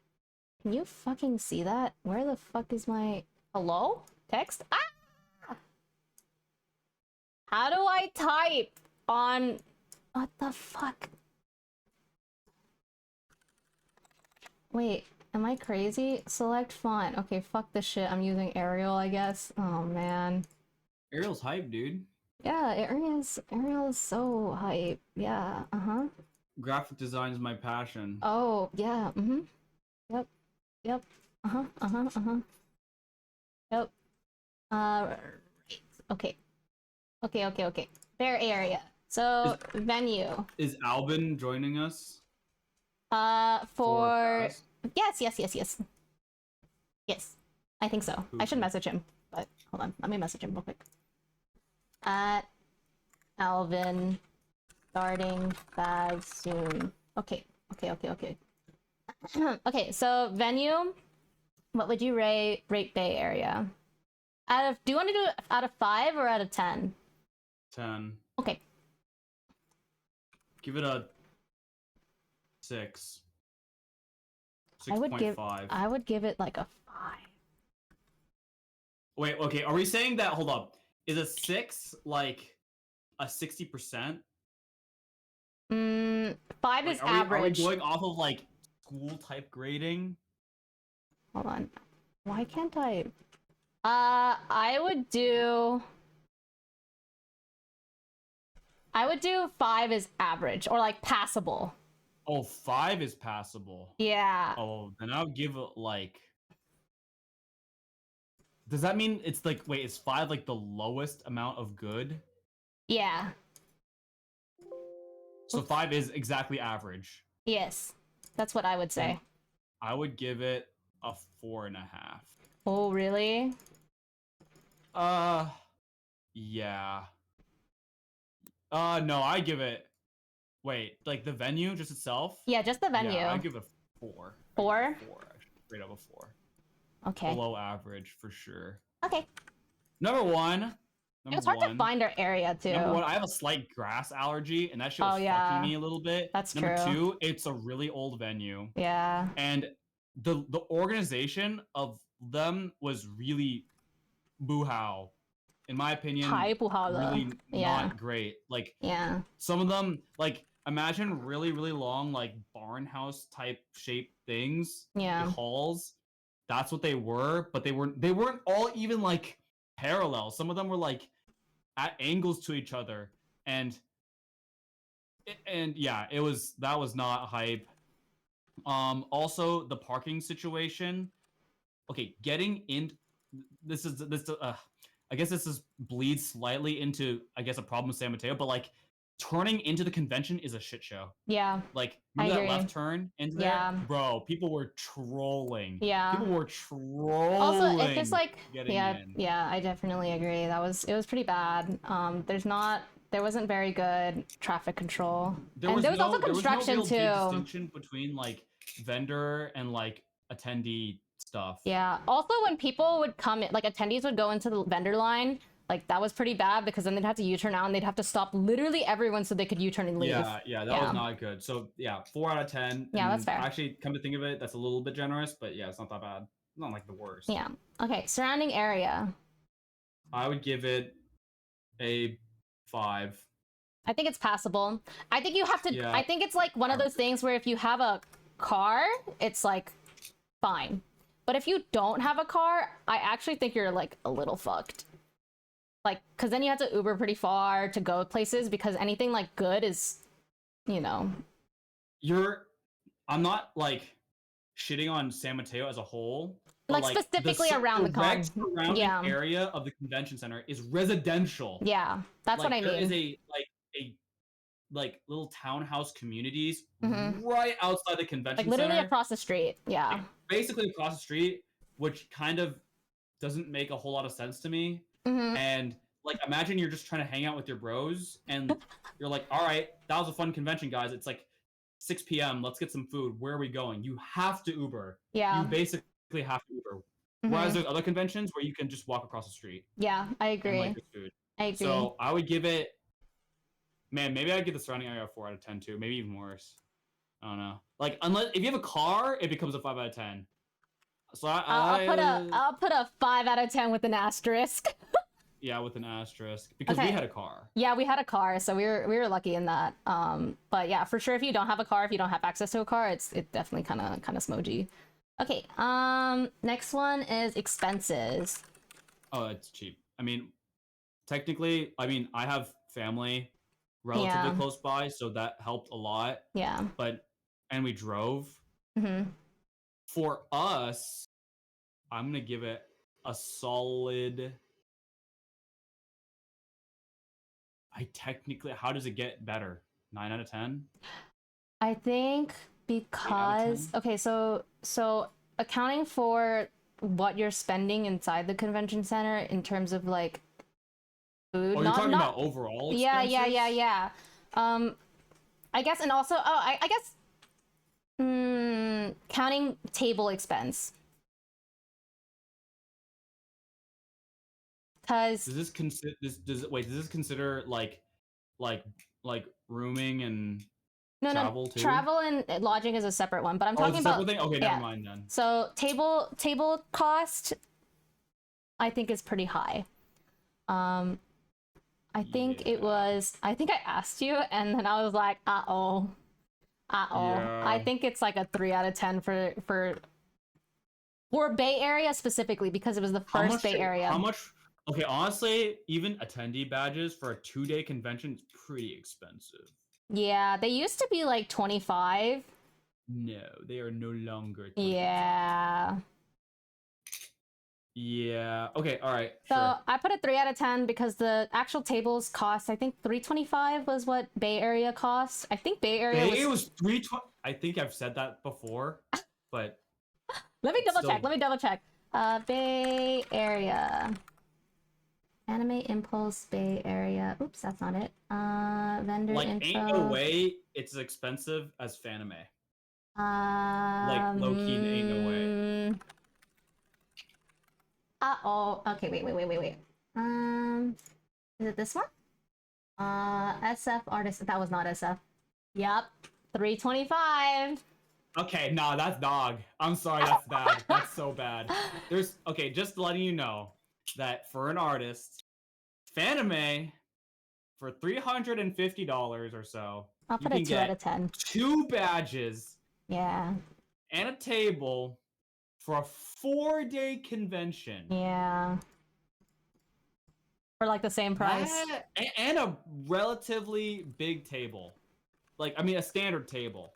Can you fucking see that? Where the fuck is my hello? Text? Ah! How do I type on what the fuck? Wait, am I crazy? Select font. Okay, fuck this shit. I'm using Arial, I guess. Oh man. Ariel's hype, dude. Yeah, Ariel is so hype. Yeah, uh-huh. Graphic design is my passion. Oh, yeah, mm-hmm. Yep. Uh-huh. Yep. Okay. Okay. Fair area. So, venue. Is Albin joining us? For... Yes. Yes. I think so. I should message him, but hold on. Let me message him real quick. At Alvin starting bag soon. Okay. Okay, so venue, what would you rate Bay Area? Do you want to do it out of 5 or out of 10? 10. Okay. Give it a 6. 6.5. I would give it like a 5. Wait, okay, are we saying that, hold up, is a 6 like a 60%? 5 is average. Are we going off of like school type grading? Hold on. Why can't I? I would do 5 is average or like passable. Oh, 5 is passable. Yeah. Oh, then I'll give it like. Does that mean it's like, wait, is 5 like the lowest amount of good? Yeah. So 5 is exactly average. Yes, that's what I would say. I would give it a 4.5. Oh, really? Yeah. No, I give it. Wait, like the venue just itself? Yeah, just the venue. Yeah, I give it a 4. 4? 4. Straight up a 4. Okay. Below average for sure. Okay. Number 1. It's hard to find our area too. Number 1, I have a slight grass allergy, and that shit was fucking me a little bit. That's Number true. 2, it's a really old venue. Yeah. And the organization of them was really boo-how. In my opinion, really not great. Like, some of them, like, imagine really, really long, like, barn house type shaped things. Yeah. Like halls. That's what they were, but they weren't all even like parallel. Some of them were like at angles to each other, and yeah, that was not hype. Also the parking situation. Okay, getting in. This I guess this bleeds slightly into I guess a problem with San Mateo, but like turning into the convention is a shit show. Yeah. Like, remember that left turn into there? Bro, people were trolling. Yeah. People were trolling. Also, if it's like, yeah, I definitely agree. It was pretty bad. There wasn't very good traffic control. There was also construction too. There was no real big distinction between like vendor and like attendee stuff. Yeah. Also, when people would come in, like attendees would go into the vendor line, like that was pretty bad because then they'd have to U-turn out and they'd have to stop literally everyone so they could U-turn and leave. Yeah, that was not good. So yeah, 4 out of 10. Yeah, that's fair. Actually, come to think of it, that's a little bit generous, but yeah, it's not that bad. It's not like the worst. Yeah. Okay, surrounding area. I would give it a 5. I think it's passable. I think you have to. Yeah. I think it's like one of those things where if you have a car, it's like fine. But if you don't have a car, I actually think you're like a little fucked. Like, because then you have to Uber pretty far to go places because anything like good is, you know. I'm not like shitting on San Mateo as a whole, but Like specifically around the con. surrounding area of the convention center is residential. Yeah, that's like, what I mean. There is a little townhouse communities right outside the convention like literally center. Across the street. Yeah. Like, basically across the street, which kind of doesn't make a whole lot of sense to me. And like, imagine you're just trying to hang out with your bros, and you're like, all right, that was a fun convention, guys. It's like 6 p.m. Let's get some food. Where are we going? You have to Uber. Yeah. You basically have to Uber. Whereas there's other conventions where you can just walk across the street. Yeah, I agree. And, like, food. I agree. So I would give it, man, maybe I'd give the surrounding area a 4 out of 10 too. Maybe even worse. I don't know. Like, unless if you have a car, it becomes a 5 out of 10. So I'll put a 5 out of 10 with an asterisk. Yeah, with an asterisk, because we had a car. Yeah, we had a car, so we were lucky in that. But yeah, for sure, if you don't have a car, if you don't have access to a car, it's definitely kind of smudgy. Okay. Next one is expenses. Oh, it's cheap. I mean, technically, I have family relatively close by, so that helped a lot. Yeah. And we drove. For us, I'm gonna give it a solid. How does it get better? 9 out of 10? I think because okay, so accounting for what you're spending inside the convention center in terms of like food. Oh, you're talking about overall expenses? Yeah. I guess, and also I guess counting table expense. Because does this consider like rooming and travel too? Travel and lodging is a separate one, but I'm talking about thing? Okay, never mind then. So table cost, I think is pretty high. I think it was. I think I asked you, and then I was like, Yeah. I think it's like a 3 out of 10 for Bay Area specifically because it was the first Bay Area. How much? Okay, honestly, even attendee badges for a 2-day convention is pretty expensive. Yeah, they used to be like 25. No, they are no longer 25. Yeah. Yeah. Okay, all right. So sure. I put a 3 out of 10 because the actual tables cost, I think $325 was what Bay Area cost. I think Bay Area was $320. I think I've said that before, but Let me double check. Bay Area. Anime Impulse Bay Area. Oops, that's not it. Vendor like info. ain't no way it's as expensive as Fanime. Like low key ain't no way. Okay, wait. Is it this one? SF artist. That was not SF. Yep. $325. Okay, nah, that's dog. I'm sorry, that's bad. That's so bad. Just letting you know that for an artist, Fanime, for $350 or so, I'll put a 2 out of 10. 2 badges. Yeah. And a table for a 4-day convention. Yeah. For like the same price. And a relatively big table. Like, a standard table.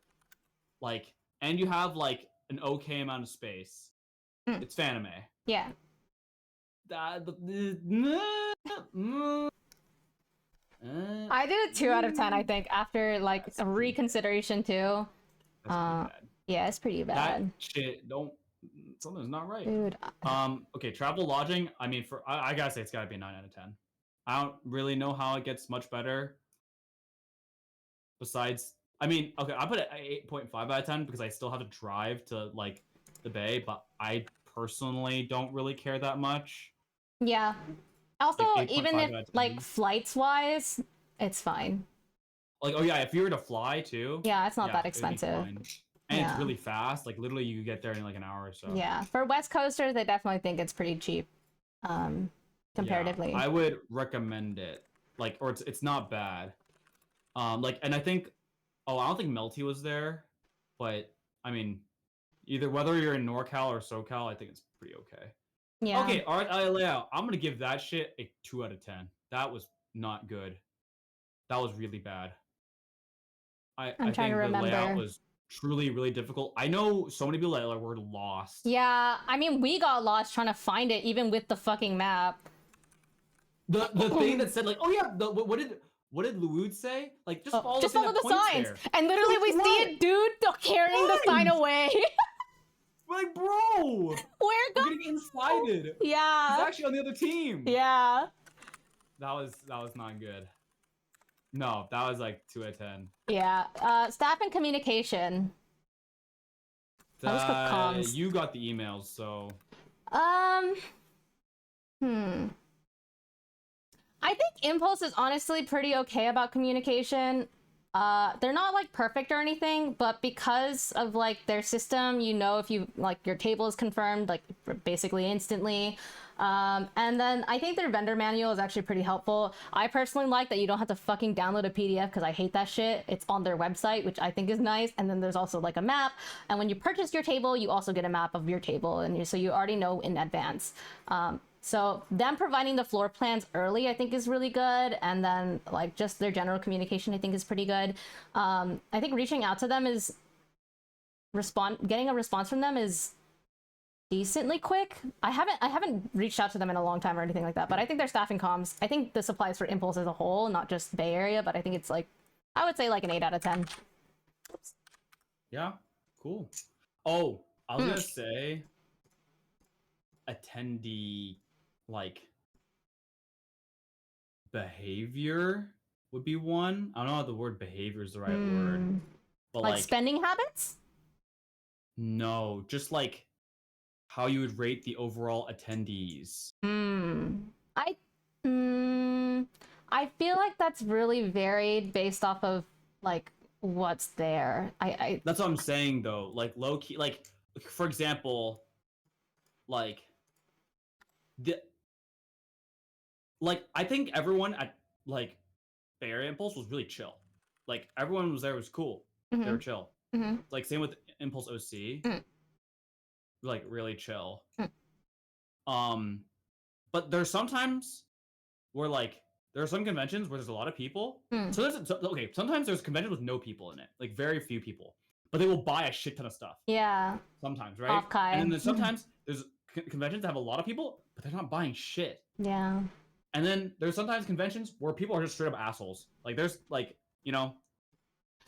Like, and you have like an okay amount of space. It's Fanime. Yeah. I did a 2 out of 10, I think, after like a reconsideration too. Yeah, it's pretty bad. That shit, something's not right. Dude. Okay, travel lodging, I gotta say it's gotta be a 9 out of 10. I don't really know how it gets much better. Besides, I put it at 8.5 out of 10 because I still have to drive to like the Bay, but I personally don't really care that much. Yeah. Also, even if like flights wise, it's fine. Like, oh yeah, if you were to fly too. Yeah, it's not that expensive. And it's really fast. Like literally you get there in like an hour or so. Yeah. For West Coasters, they definitely think it's pretty cheap. Comparatively. Yeah, I would recommend it. Like, or it's not bad. And I think I don't think Melty was there, but Either whether you're in NorCal or SoCal, I think it's pretty okay. Yeah. Okay, art layout. I'm gonna give that shit a 2 out of 10. That was not good. That was really bad. I I'm trying think to the layout remember. was truly really difficult. I know so many people that like, were lost. Yeah, I mean, we got lost trying to find it, even with the fucking map. The thing that said like, oh yeah, what did Luud say? Like just follow the thing follow that the points signs. there. And literally, Like, we what? see a dude carrying the sign Signs! away. We're like, bro, We're we're getting insighted. Yeah. He's actually on the other team. Yeah. That was not good. No, that was like 2 out of 10. Yeah. Staff and communication. I'll just put comms. You got the emails, so. I think Impulse is honestly pretty okay about communication. They're not like perfect or anything, but because of like their system, you know if you like your table is confirmed like basically instantly. And then I think their vendor manual is actually pretty helpful. I personally like that you don't have to fucking download a PDF because I hate that shit. It's on their website, which I think is nice. And then there's also like a map. And when you purchase your table, you also get a map of your table, and so you already know in advance. So them providing the floor plans early, I think, is really good. And then like just their general communication, I think, is pretty good. I think reaching out to them is getting a response from them is decently quick. I haven't reached out to them in a long time or anything like that, but I think their staffing comms, I think this applies for Impulse as a whole, not just Bay Area, but I think it's like, I would say like an 8 out of 10. Oops. Yeah, cool. Oh, I was gonna say attendee like behavior would be one. I don't know if the word behavior is the right word, but like spending habits? No, just like how you would rate the overall attendees. I feel like that's really varied based off of like what's there. That's what I'm saying though. Like low key, like for example, like I think everyone at like Bay Area Impulse was really chill. Like everyone was there was cool. They were chill. Like same with Impulse OC. Like really chill. But there's sometimes where like there are some conventions where there's a lot of people. So okay, sometimes there's conventions with no people in it, like very few people, but they will buy a shit ton of stuff. Yeah. Sometimes, right? Off-kai. And then there's sometimes there's conventions that have a lot of people, but they're not buying shit. Yeah. And then there's sometimes conventions where people are just straight up assholes. Like there's like, you know,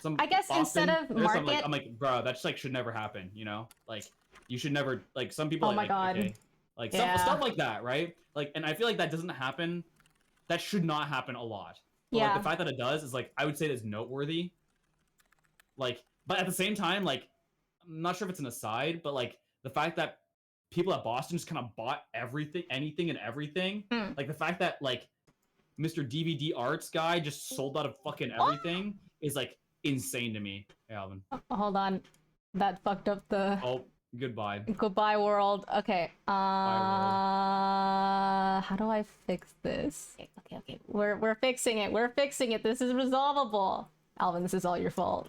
some I guess Boston, instead of market, like, I'm like, bro, that just like should never happen, you know? Like you should never like some people oh my like, god. Okay, like yeah. stuff like that, right? Like and I feel like that doesn't happen. That should not happen a lot. But yeah. like the fact that it does is like I would say it is noteworthy. Like, but at the same time, like I'm not sure if it's an aside, but like the fact that people at Boston just kind of bought everything, anything and everything. Like the fact that like Mr. DVD Arts guy just sold out of fucking everything is like insane to me. Hey, Alvin. Hold on. That fucked up the... Oh, goodbye. Goodbye, world. Okay. Bye, how do I fix this? Okay. We're fixing it. We're fixing it. This is resolvable. Alvin, this is all your fault.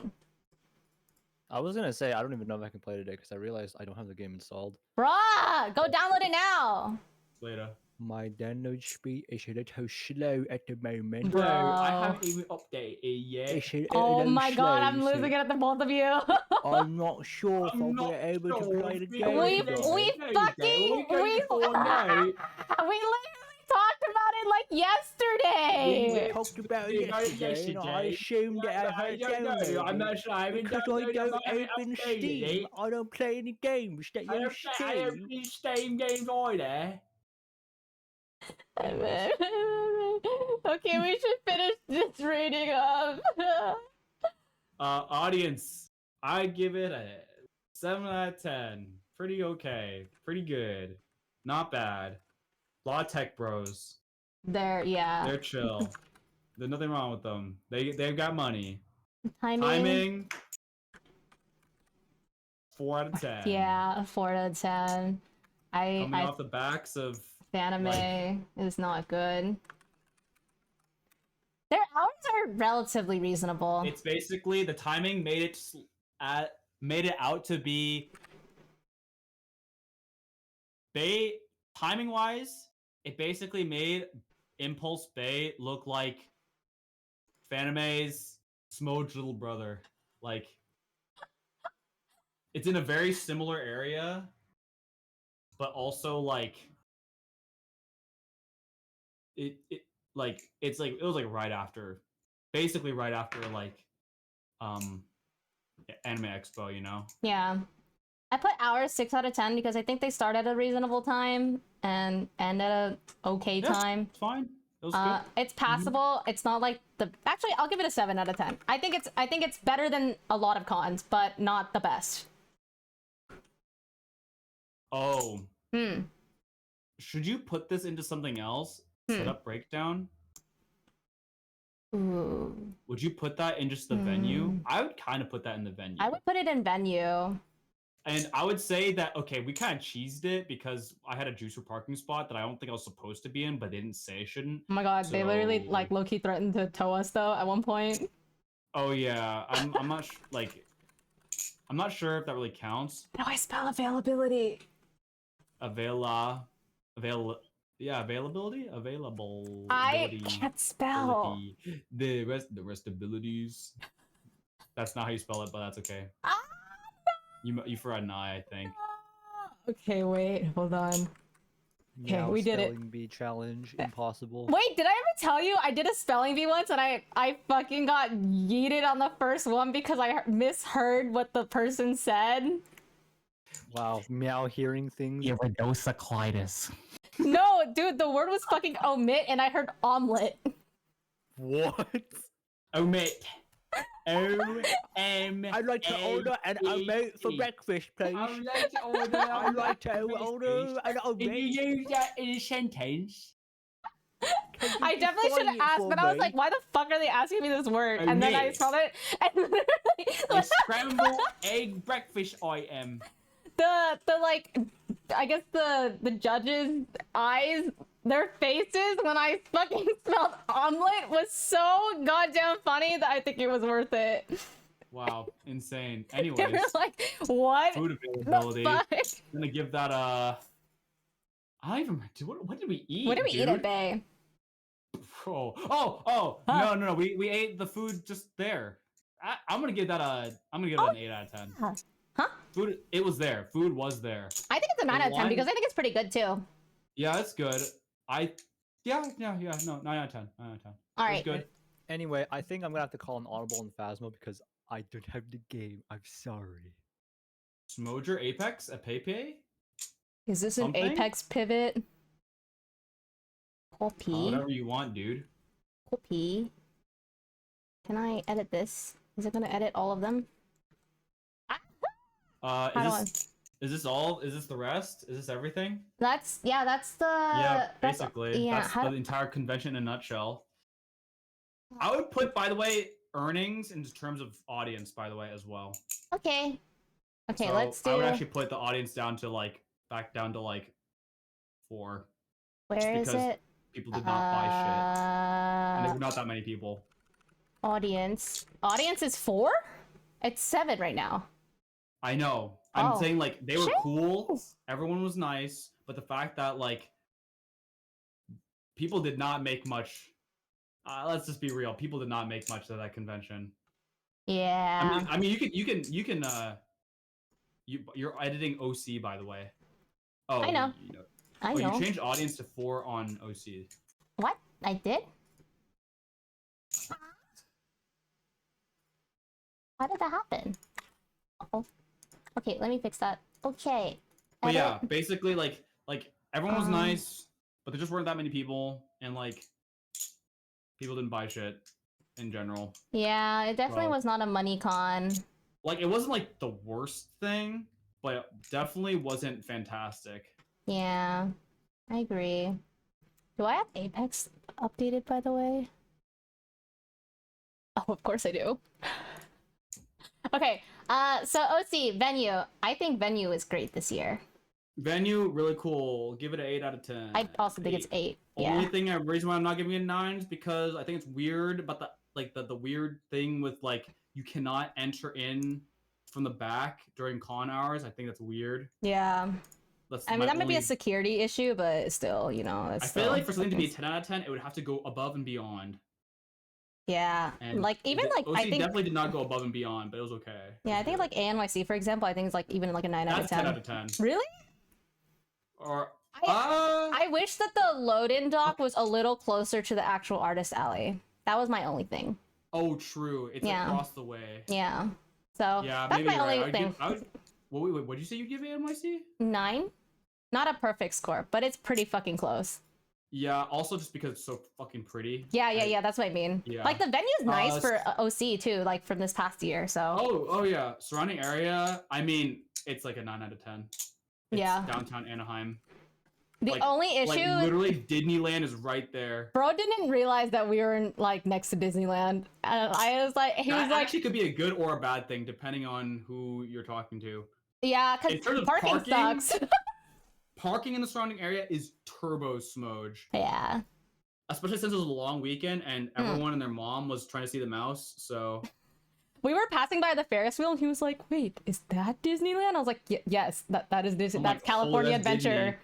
I was gonna say, I don't even know if I can play today because I realized I don't have the game installed. Bruh! Go download it now! Later. My download speed is a little slow at the moment. Bro, I haven't even updated yet. Oh my god, I'm losing it at the both of you. I'm not sure if I'll be able to play the game. We literally talked about it like yesterday. We talked about it yesterday, and I assumed that I had downloaded I'm not sure. I haven't because I don't open Steam. I don't play any games that you Steam. I don't play Steam games either. Okay, we should finish this reading up. Audience, I give it a 7 out of 10. Pretty okay. Pretty good. Not bad. A lot of tech bros. They're chill. There's nothing wrong with them. They've got money. Timing. 4 out of 10. Yeah, 4 out of 10. Coming off the backs of anime is not good. Their hours are relatively reasonable. It's basically the timing made it out to be Bay timing wise, it basically made Impulse Bay look like Fanime's Smoj little brother. Like, it's in a very similar area, but also like it like it's like it was like right after, basically right after like um Anime Expo, you know. Yeah. I put ours 6 out of 10 because I think they start at a reasonable time and end at a okay time. It's fine. It was good. It's passable. It's not like the. Actually, I'll give it a 7 out of 10. I think it's better than a lot of cons, but not the best. Oh. Should you put this into something else? Setup breakdown? Ooh. Would you put that in just the venue? I would kind of put that in the venue. I would put it in venue. And I would say that, okay, we kind of cheesed it because I had a juicer parking spot that I don't think I was supposed to be in, but they didn't say I shouldn't. Oh my god, they literally like low-key threatened to tow us though at one point. Oh yeah, I'm not I'm not sure if that really counts. How do I spell availability? Availability. I can't spell. The rest abilities. That's not how you spell it, but that's okay. You forgot an I think. Okay, wait, hold on. Okay, we did it. Spelling bee challenge, impossible. Wait, did I ever tell you I did a spelling bee once and I fucking got yeeted on the first one because I misheard what the person said? Wow, Miao hearing things. Iridocyclitis. No, dude, the word was fucking omit and I heard omelet. What? Omit. O-M. I'd like to order an omelette for breakfast, please. I'd like to order I'd like to order an Can omelette. you use that in a sentence? I definitely should have asked, but I was like, why the fuck are they asking me this word? And then I Omit. spelled it, and literally, A scrambled egg breakfast item. the like, I guess the judges' eyes, their faces when I fucking spelled omelet was so goddamn funny that I think it was worth it. Wow, insane. They Anyways, were like, what? food availability. I'm gonna give that a. I don't even. What did we eat? What did we eat dude? at Bay? Oh! Huh. No! We ate the food just there. I'm gonna give that a. I'm gonna give it an 8 out of 10. Huh? Food. It was there. Food was there. I think it's a 9 out of 10 line- because I think it's pretty good too. Yeah, it's good. Yeah. No, 9 out of 10. 9 out of 10. All It right. was good. Anyway, I think I'm gonna have to call an audible on Phasmo because I don't have the game. I'm sorry. Smoger Apex at PayPay. Is this an Something? Apex pivot? Copy. Whatever you want, dude. Copy. Can I edit this? Is it gonna edit all of them? Is this all? Is this the rest? Is this everything? That's the. Yeah, that's- basically. yeah, That's how- the entire convention in a nutshell. I would put, by the way, earnings in terms of audience, by the way, as well. Okay. Okay, So let's do. I would actually put the audience down to back down to 4. Where is because it? People did not buy shit, and there were not that many people. Audience. Audience is 4? It's 7 right now. I know. I'm Oh. saying they were Shit. cool. Everyone was nice, but the fact that people did not make much. Let's just be real. People did not make much of that convention. Yeah. I mean, you can. You're editing OC, by the way. Oh, I know. I know. You changed audience to 4 on OC. What? I did? How did that happen? Uh-oh. Okay, let me fix that. Okay. But Edit. yeah, basically, everyone was nice, but there just weren't that many people, and people didn't buy shit in general. Yeah, it definitely Well. was not a money con. It wasn't the worst thing, but it definitely wasn't fantastic. Yeah, I agree. Do I have Apex updated, by the way? Oh, of course I do. Okay, so OC, Venue. I think Venue is great this year. Venue, really cool. Give it an 8 out of 10. I also think it's 8. Only Yeah. reason why I'm not giving it 9 is because I think it's weird, but the weird thing with you cannot enter in from the back during con hours. I think that's weird. Yeah. That's I mean, my that might be a only- security issue, but still, you know, it's I still feel like for something to be a fucking- 10 out of 10, it would have to go above and beyond. yeah, And like even like OC I think definitely did not go above and beyond, but it was okay. It yeah, I was think good. like ANYC for example, I think it's like even like a 9 out of That's 10. 10 out of 10. Really? Or I wish that the load-in dock was a little closer to the actual artist alley. That was my only thing. oh, true. It's Yeah. across the way. Yeah. So Yeah, that's maybe my you're only right. I would thing. give, I would, wait, what did you say you'd give ANYC? 9? Not a perfect score, but it's pretty fucking close. Yeah, also just because it's so fucking pretty. Yeah, that's what I mean. Yeah. Like the venue's nice for s- OC too, like from this past year, so. Oh yeah. Surrounding area, I mean, it's like a 9 out of 10. It's Yeah. downtown Anaheim. The like- only issue, Like literally Disneyland is right there. bro didn't realize that we were in, like next to Disneyland. And I was like, he was That like, actually could be a good or a bad thing depending on who you're talking to. yeah, in terms because of parking parking- sucks. Parking in the surrounding area is turbo smudge. Yeah. Especially since it was a long weekend and everyone and their mom was trying to see the mouse, so We were passing by the Ferris wheel and he was like, wait, is that Disneyland? I was like, yes, that is Disney. I'm That's like, California oh, that's Adventure.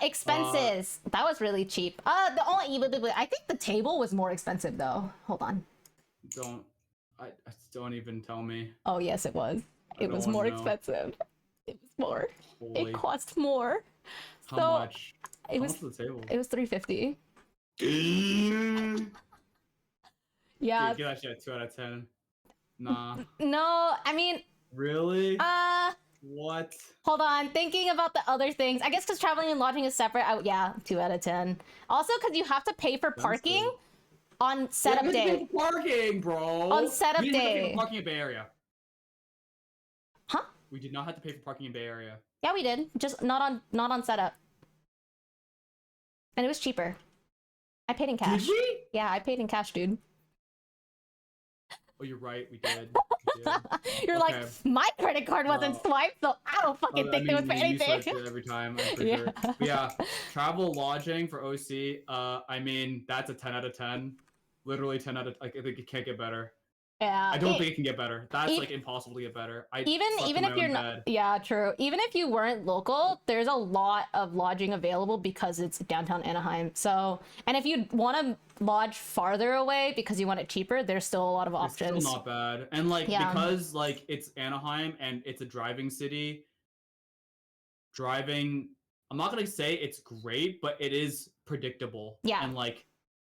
Expenses. That was really cheap. The only I think the table was more expensive though. Hold on. I don't even tell me. Oh yes, it was. I It was don't more know. expensive. It was more. Holy, It cost more. how So much? it How was much was the table? it was $350. Dude, Yeah. give that shit a 2 out of 10. Nah. No, I mean, Really? What? hold on. Thinking about the other things. I guess because traveling and lodging is separate. Yeah, 2 out of 10. Also, because you have to pay for parking Expensive. on setup Yeah, we had to day. pay for parking, bro. On setup we didn't have to pay day. for parking in Bay Area. Huh? We did not have to pay for parking in Bay Area. Yeah, we did. Just not on setup. And it was cheaper. I paid in cash. Did we? Yeah, I paid in cash, dude. Oh, you're right. We did. We did. You're like, Okay. my credit card wasn't Well, swiped, so I don't fucking think they would pay you swiped anything. it every time, I'm pretty Yeah. sure. But yeah, travel lodging for OC. I mean, that's a 10 out of 10. Literally 10 out of. Like, I think it can't get better. Yeah. I don't think it can get better. That's e- like impossible to get better. I even slept in if my you're own not, bed. yeah, true. Even if you weren't local, there's a lot of lodging available because it's downtown Anaheim. So, and if you want to lodge farther away because you want it cheaper, there's still a lot of It's options. still not bad. And like Yeah. because like it's Anaheim and it's a driving city. Driving, I'm not gonna say it's great, but it is predictable. Yeah. And like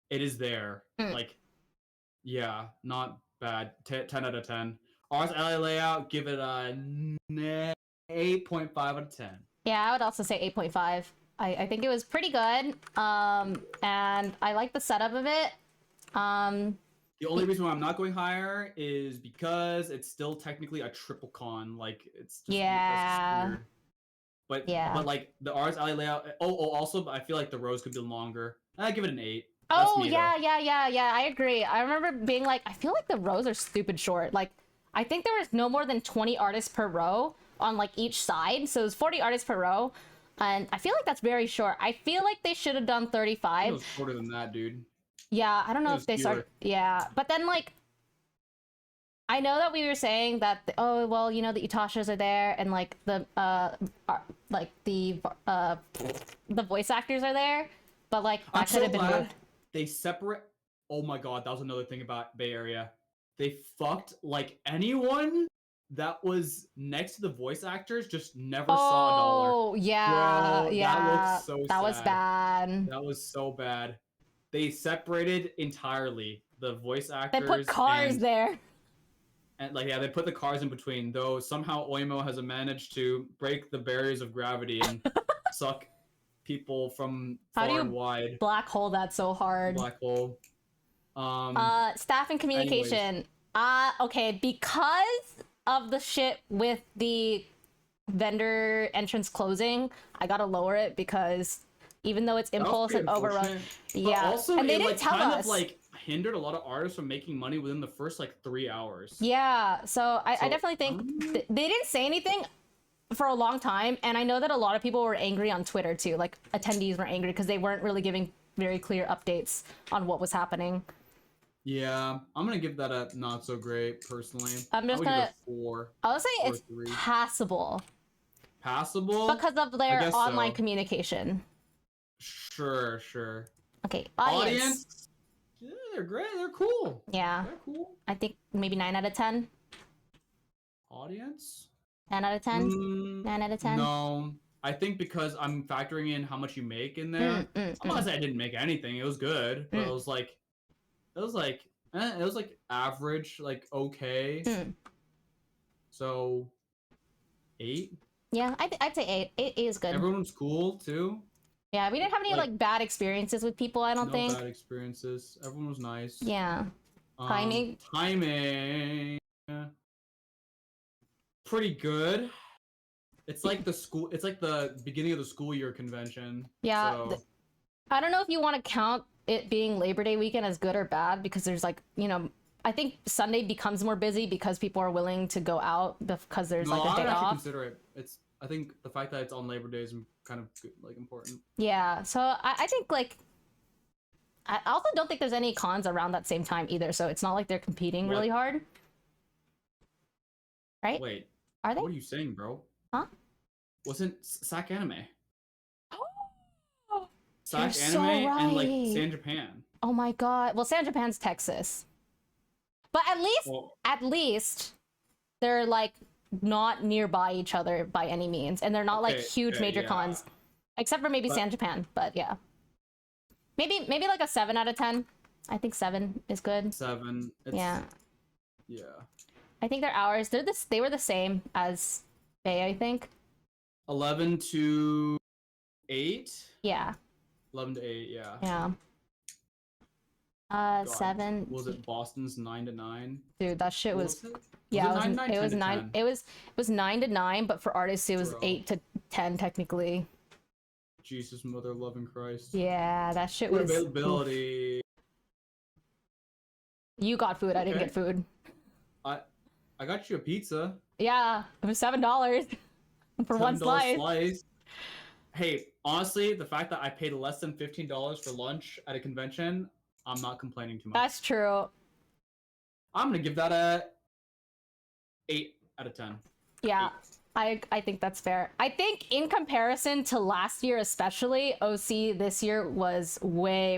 it is there. Mm. Like yeah, not bad. 10 out of 10. Ours LA layout, give it a 8.5 out of 10. Yeah, I would also say 8.5. I think it was pretty good. And I like the setup of it. The only reason why I'm not going higher is because it's still technically a triple con. Like it's just Yeah. weird. But Yeah. but like the R's alley layout. Also, I feel like the rows could be longer. I give it an 8. That's Oh me, yeah, though. yeah. I agree. I remember being like, I feel like the rows are stupid short. Like, I think there was no more than 20 artists per row on like each side, so it was 40 artists per row, and I feel like that's very short. I feel like they should have done It 35. was shorter than that, dude. Yeah, I don't know It if was they fewer. started. Yeah, but then like, I know that we were saying that oh well, you know the Itashas are there and like the voice actors are there, but like I'm that could so have been glad moved. they separate. Oh my god, that was another thing about Bay Area. They fucked like anyone that was next to the voice actors just never saw a dollar. Oh yeah, Bro, yeah. that looks so That was sad. bad. That was so bad. They separated entirely the voice They actors. put cars and, there. And like yeah, they put the cars in between. Though somehow Oimo has managed to break the barriers of gravity and suck people from How do far you and wide. Black hole that so hard. Black hole. Staff and communication. Okay, because of the shit with the vendor entrance closing, I gotta lower it because even though it's that was impulse pretty and overrun, unfortunate. But yeah. also, and they it didn't like tell kind us. of like hindered a lot of artists from making money within the first like 3 hours. Yeah, so I So, definitely think they didn't say anything for a long time, and I know that a lot of people were angry on Twitter too. Like attendees were angry because they weren't really giving very clear updates on what was happening. Yeah, I'm gonna give that a not so great personally. I'm just I would gonna- give it a 4. I'll say Or it's 3. passable. Passable. because of I their guess online so. communication. Sure. Okay, audience. Yeah, they're great. They're cool. Yeah, They're cool. I think maybe 9 out of 10. Audience. 10 out of 10. 9 out of 10. No, I think because I'm factoring in how much you make in there. I'm not saying I didn't make anything. It was good, but it was like average, like okay. So 8. Yeah, I'd say 8. 8 is good. Everyone's cool too. Yeah, we didn't have any like bad experiences with people. I don't think. No bad experiences. Everyone was nice. Yeah. Timing. Pretty good. It's like the school. It's like the beginning of the school year convention. Yeah. So. I don't know if you want to count it being Labor Day weekend as good or bad, because there's like, I think Sunday becomes more busy because people are willing to go out because there's like a day off. Consider it. I think the fact that it's on Labor Day is kind of like important. Yeah. So I think like. I also don't think there's any cons around that same time either, so it's not like they're competing really hard. Right? Wait. Are they? What are you saying, bro? Huh? Wasn't SAC Anime? Oh, SAC so Anime and like right. San Japan. Oh my god. Well, San Japan's Texas. But at least they're like not nearby each other by any means, and they're not like huge major cons. Except for maybe San Japan, but yeah. Maybe like a 7 out of 10. I think 7 is good. 7. Yeah. Yeah. I think their hours, they were the same as Bay, I think. 11 to 8? Yeah. 11 to 8, yeah. Yeah. God. 7. Was it Boston's 9 to 9? Dude, that shit was yeah, it was 9. It was 9 to 9, but for artists it was 8 to 10 technically. Jesus, mother loving Christ. Yeah, that shit food was availability. Oof. You got food, I didn't get food. I got you a pizza. Yeah, it was $7 for one slice. Hey, honestly, the fact that I paid less than $15 for lunch at a convention, I'm not complaining too much. That's true. I'm gonna give that a 8 out of 10. Yeah. 8. I think that's fair. I think in comparison to last year, especially, OC this year was way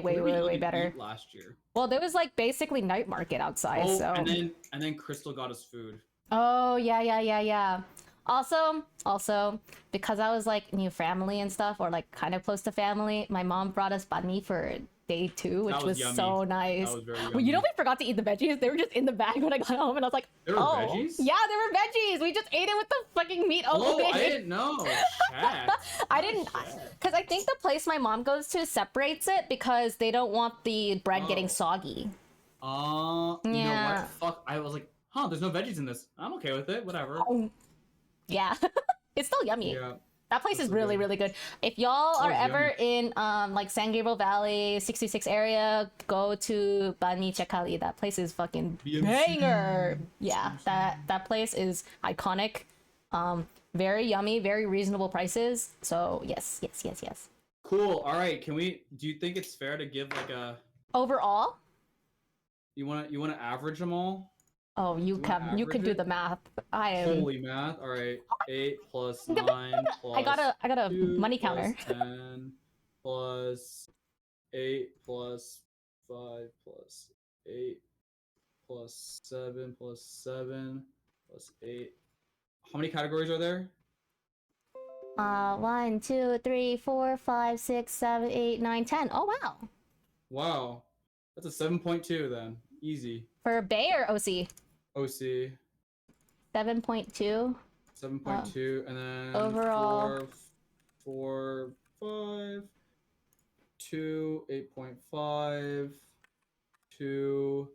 better. Last year. Well, there was like basically night market outside. Oh, so. and then Crystal got us food. Oh yeah. Also, because I was like new family and stuff, or like kind of close to family, my mom brought us banh mi for day 2, which was so nice. That was very yummy. Well, we forgot to eat the veggies. They were just in the bag when I got home, and I was like, there were veggies? Yeah, there were veggies. We just ate it with the fucking meat only. Oh, I didn't know. I didn't, because I think the place my mom goes to separates it because they don't want the bread getting soggy. You know what? Fuck, I was like, there's no veggies in this. I'm okay with it. Whatever. Yeah, it's still yummy. Yeah. That place is really good. If y'all are ever in like San Gabriel Valley 66 area, go to Banh Mi Chekali. That place is fucking banger. Yeah, that place is iconic. Very yummy, very reasonable prices. So yes. Cool. All right. Do you think it's fair to give like a overall? You want to average them all? Oh, you can do the math. I am holy math. All right, 8 plus 9 plus I got a money counter. 10 plus 8 plus 5 plus 8 plus 7 plus 7 plus 8. How many categories are there? 1, 2, 3, 4, 5, 6, 7, 8, 9, 10. Oh wow. Wow, that's a 7.2 then. Easy. For Bay or OC? OC. 7.2. 7.2, and then overall 4, 5, 2, 8.5, 2,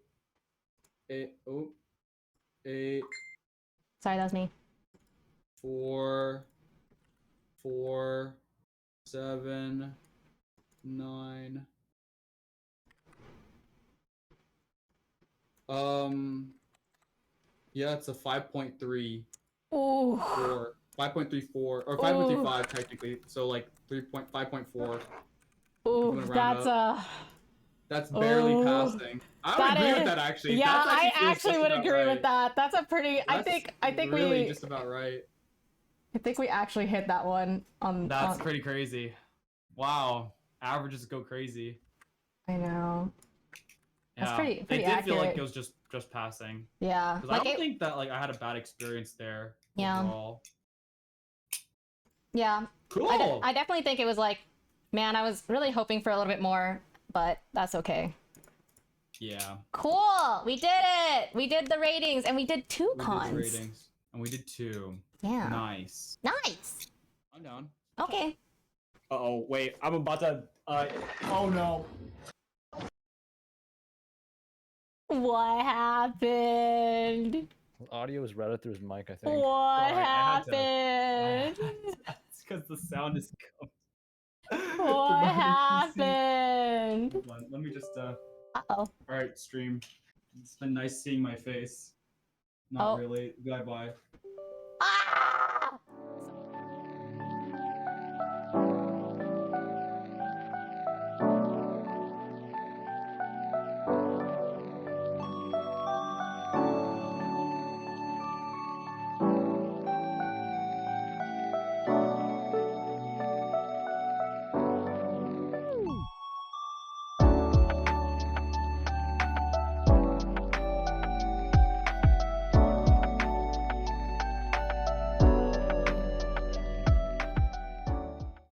8. Oh, 8. Sorry, that was me. 4, 7, 9. Yeah, it's a 5.3. Ooh. 5.34 or 5.35 technically. So like 5.4. Ooh, that's barely passing. I would agree with that actually. Yeah, I actually would agree with that. That's a pretty. I think really we just about right. I think we actually hit that one on. That's pretty crazy. Wow, averages go crazy. I know. That's Yeah, pretty it did accurate. feel like it was just passing. Yeah, Because I don't think that like I had a bad experience there. Yeah. Overall. Yeah. Cool. I definitely think it was like, man, I was really hoping for a little bit more, but that's okay. Yeah. Cool. We did it. We did the ratings, and we did two cons. We did the ratings, and we did 2. Yeah. Nice. Nice. I'm down. Okay. Uh-oh, wait, I'm about to, oh no. What happened? Audio is routed through his mic, I think. What Sorry, I had to- happened? It's because the sound is coming. What happened? Hold on, let me just, Uh-oh. alright, stream. It's been nice seeing my face. Not Oh. really. Bye-bye.